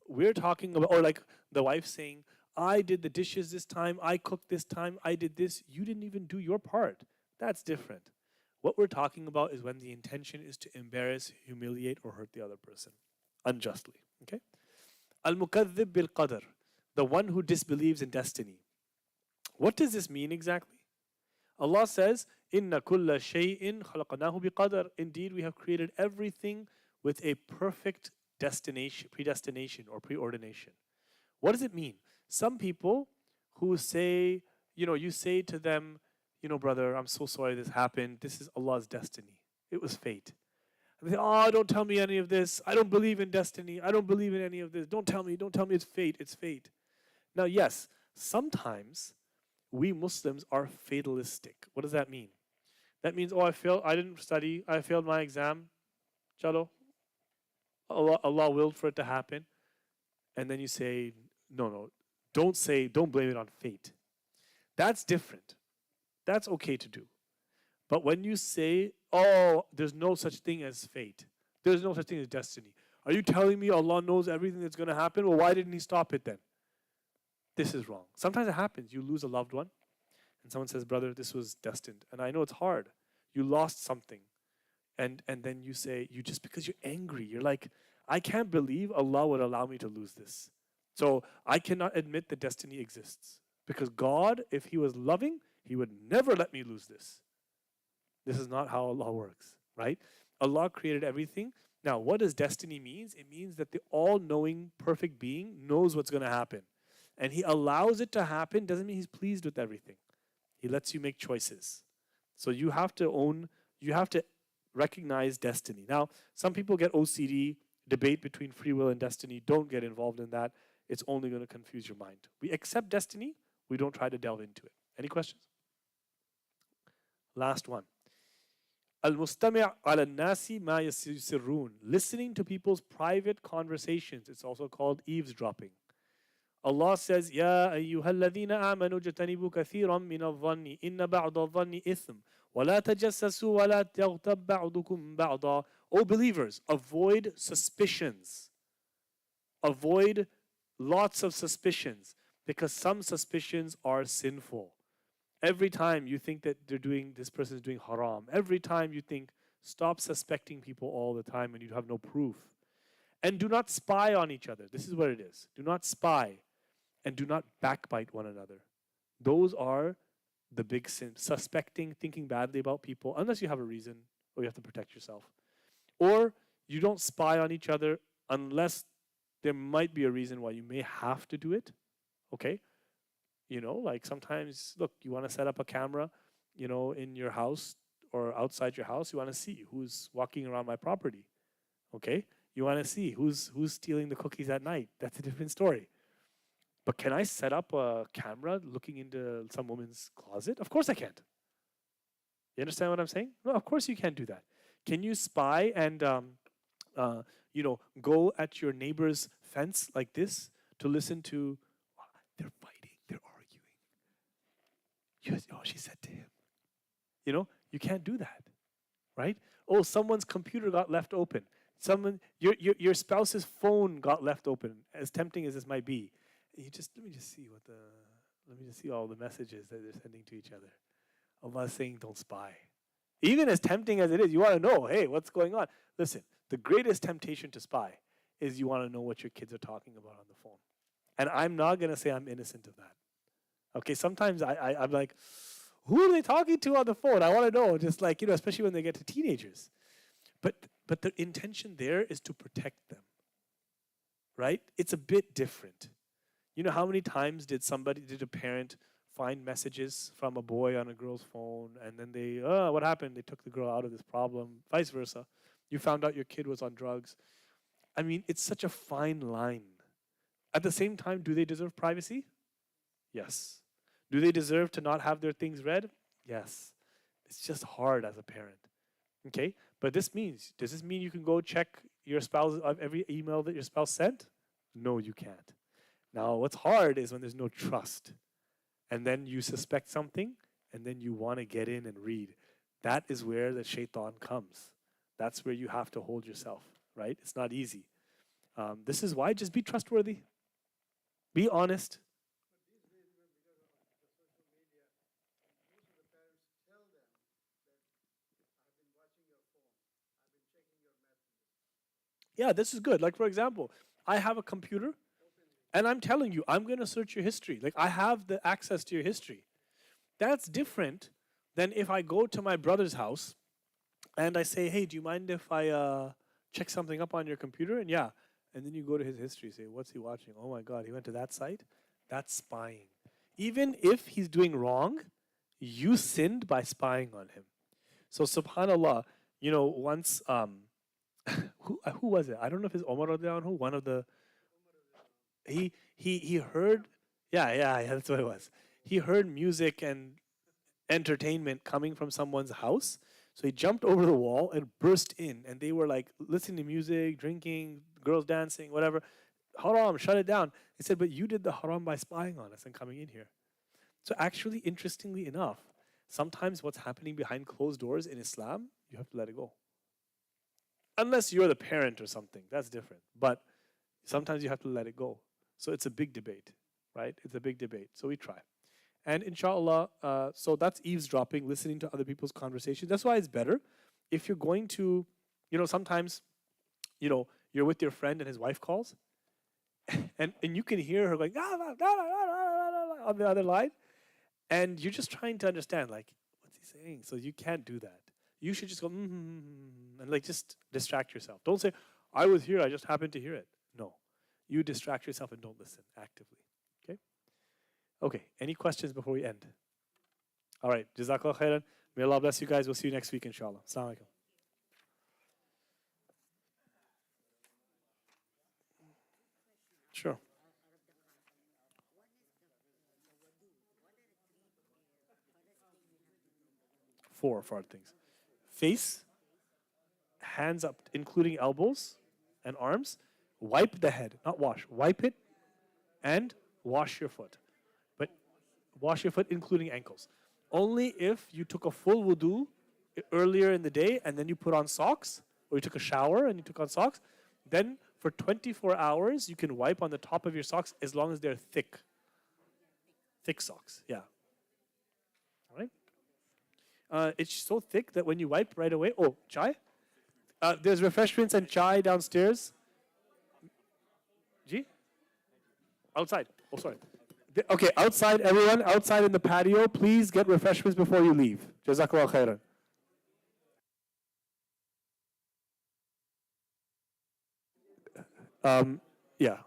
we're talking about, or like the wife saying, I did the dishes this time, I cooked this time, I did this, you didn't even do your part. That's different. What we're talking about is when the intention is to embarrass, humiliate, or hurt the other person unjustly. Okay? Al-Mukaththib bil-Qadr, the one who disbelieves in destiny. What does this mean exactly? Allah says, Inna kulla shay'in khalaqnahu biqadr. Indeed, we have created everything with a perfect destination, predestination, or preordination. What does it mean? Some people who say, you say to them, brother, I'm so sorry this happened. This is Allah's destiny. It was fate. And they say, oh, don't tell me any of this. I don't believe in destiny. I don't believe in any of this. Don't tell me it's fate. It's fate. Now, yes, sometimes we Muslims are fatalistic. What does that mean? That means, I didn't study. I failed my exam. Chalo. Allah willed for it to happen, and then you say, no, no, don't blame it on fate. That's different. That's okay to do. But when you say, oh, there's no such thing as fate, there's no such thing as destiny, are you telling me Allah knows everything that's going to happen? Well, why didn't He stop it then? This is wrong. Sometimes it happens. You lose a loved one, and someone says, brother, this was destined. And I know it's hard. You lost something. And then you say, you just because you're angry, you're like, I can't believe Allah would allow me to lose this. So I cannot admit that destiny exists. Because God, if He was loving, He would never let me lose this. This is not how Allah works, right? Allah created everything. Now, what does destiny mean? It means that the all-knowing, perfect being knows what's going to happen. And He allows it to happen doesn't mean He's pleased with everything. He lets you make choices. So you have to recognize destiny. Now, some people get OCD, debate between free will and destiny. Don't get involved in that. It's only going to confuse your mind. We accept destiny. We don't try to delve into it. Any questions? Last one. Al-mustami' ala nasi ma yusirrun. Listening to people's private conversations. It's also called eavesdropping. Allah says, Ya ayyuhalladhina amanu jatanibu kathiran min al-dhanni inna ba'da al-dhanni ithm wa la tajassasu wa la taghtab ba'dukum ba'da. O believers, avoid suspicions. Avoid lots of suspicions because some suspicions are sinful. Every time you think that this person is doing haram, every time you think, stop suspecting people all the time when you have no proof. And do not spy on each other. This is what it is. Do not spy and do not backbite one another. Those are the big sins. Suspecting, thinking badly about people, unless you have a reason or you have to protect yourself. Or you don't spy on each other unless there might be a reason why you may have to do it. Okay? Like sometimes, look, you want to set up a camera, in your house or outside your house. You want to see who's walking around my property. Okay? You want to see who's stealing the cookies at night. That's a different story. But can I set up a camera looking into some woman's closet? Of course I can't. You understand what I'm saying? No, of course you can't do that. Can you spy and, go at your neighbor's fence like this to listen to, they're fighting, they're arguing. She said to him. You can't do that, right? Oh, someone's computer got left open. Your spouse's phone got left open, as tempting as this might be. Let me just see all the messages that they're sending to each other. Allah is saying don't spy. Even as tempting as it is, you want to know, hey, what's going on? Listen, the greatest temptation to spy is you want to know what your kids are talking about on the phone. And I'm not going to say I'm innocent of that. Okay, sometimes I'm like, who are they talking to on the phone? I want to know, just like, especially when they get to teenagers. But the intention there is to protect them, right? It's a bit different. How many times did a parent find messages from a boy on a girl's phone, and then what happened? They took the girl out of this problem, vice versa. You found out your kid was on drugs. I mean, it's such a fine line. At the same time, do they deserve privacy? Yes. Do they deserve to not have their things read? Yes. It's just hard as a parent. Okay? But does this mean you can go check your spouse every email that your spouse sent? No, you can't. Now, what's hard is when there's no trust. And then you suspect something, and then you want to get in and read. That is where the shaitan comes. That's where you have to hold yourself, right? It's not easy. This is why just be trustworthy. Be honest. Yeah, this is good. Like, for example, I have a computer, and I'm telling you, I'm going to search your history. Like, I have the access to your history. That's different than if I go to my brother's house, and I say, hey, do you mind if I check something up on your computer? And yeah. And then you go to his history, say, what's he watching? Oh my God, he went to that site? That's spying. Even if he's doing wrong, you sinned by spying on him. So subhanAllah, once, who was it? I don't know if it's Omar radiallahu anhu, one of the, he heard, yeah, that's what it was. He heard music and entertainment coming from someone's house. So he jumped over the wall and burst in, and they were like listening to music, drinking, girls dancing, whatever. Haram, shut it down. He said, but you did the haram by spying on us and coming in here. So actually, interestingly enough, sometimes what's happening behind closed doors in Islam, you have to let it go. Unless you're the parent or something, that's different. But sometimes you have to let it go. So it's a big debate, right? It's a big debate. So we try. And inshallah, so that's eavesdropping, listening to other people's conversations. That's why it's better if you're going to, sometimes, you're with your friend and his wife calls, and you can hear her going on the other line, and you're just trying to understand, like, what's he saying? So you can't do that. You should just go, and like just distract yourself. Don't say, I was here, I just happened to hear it. No. You distract yourself and don't listen actively. Okay? Okay. Any questions before we end? All right. Jazakallah khairan. May Allah bless you guys. We'll see you next week, inshallah. Assalamu alaikum. Sure. Four hard things. Face, hands up, including elbows and arms. Wipe the head, not wash. Wipe it and wash your foot. But wash your foot, including ankles. Only if you took a full wudu earlier in the day and then you put on socks, or you took a shower and you took on socks, then for 24 hours you can wipe on the top of your socks as long as they're thick. Thick socks, yeah. All right? It's so thick that when you wipe right away, chai? There's refreshments and chai downstairs. Ji? Outside. Oh, sorry. Okay, outside, everyone, outside in the patio, please get refreshments before you leave. Jazakallah khairan. Yeah.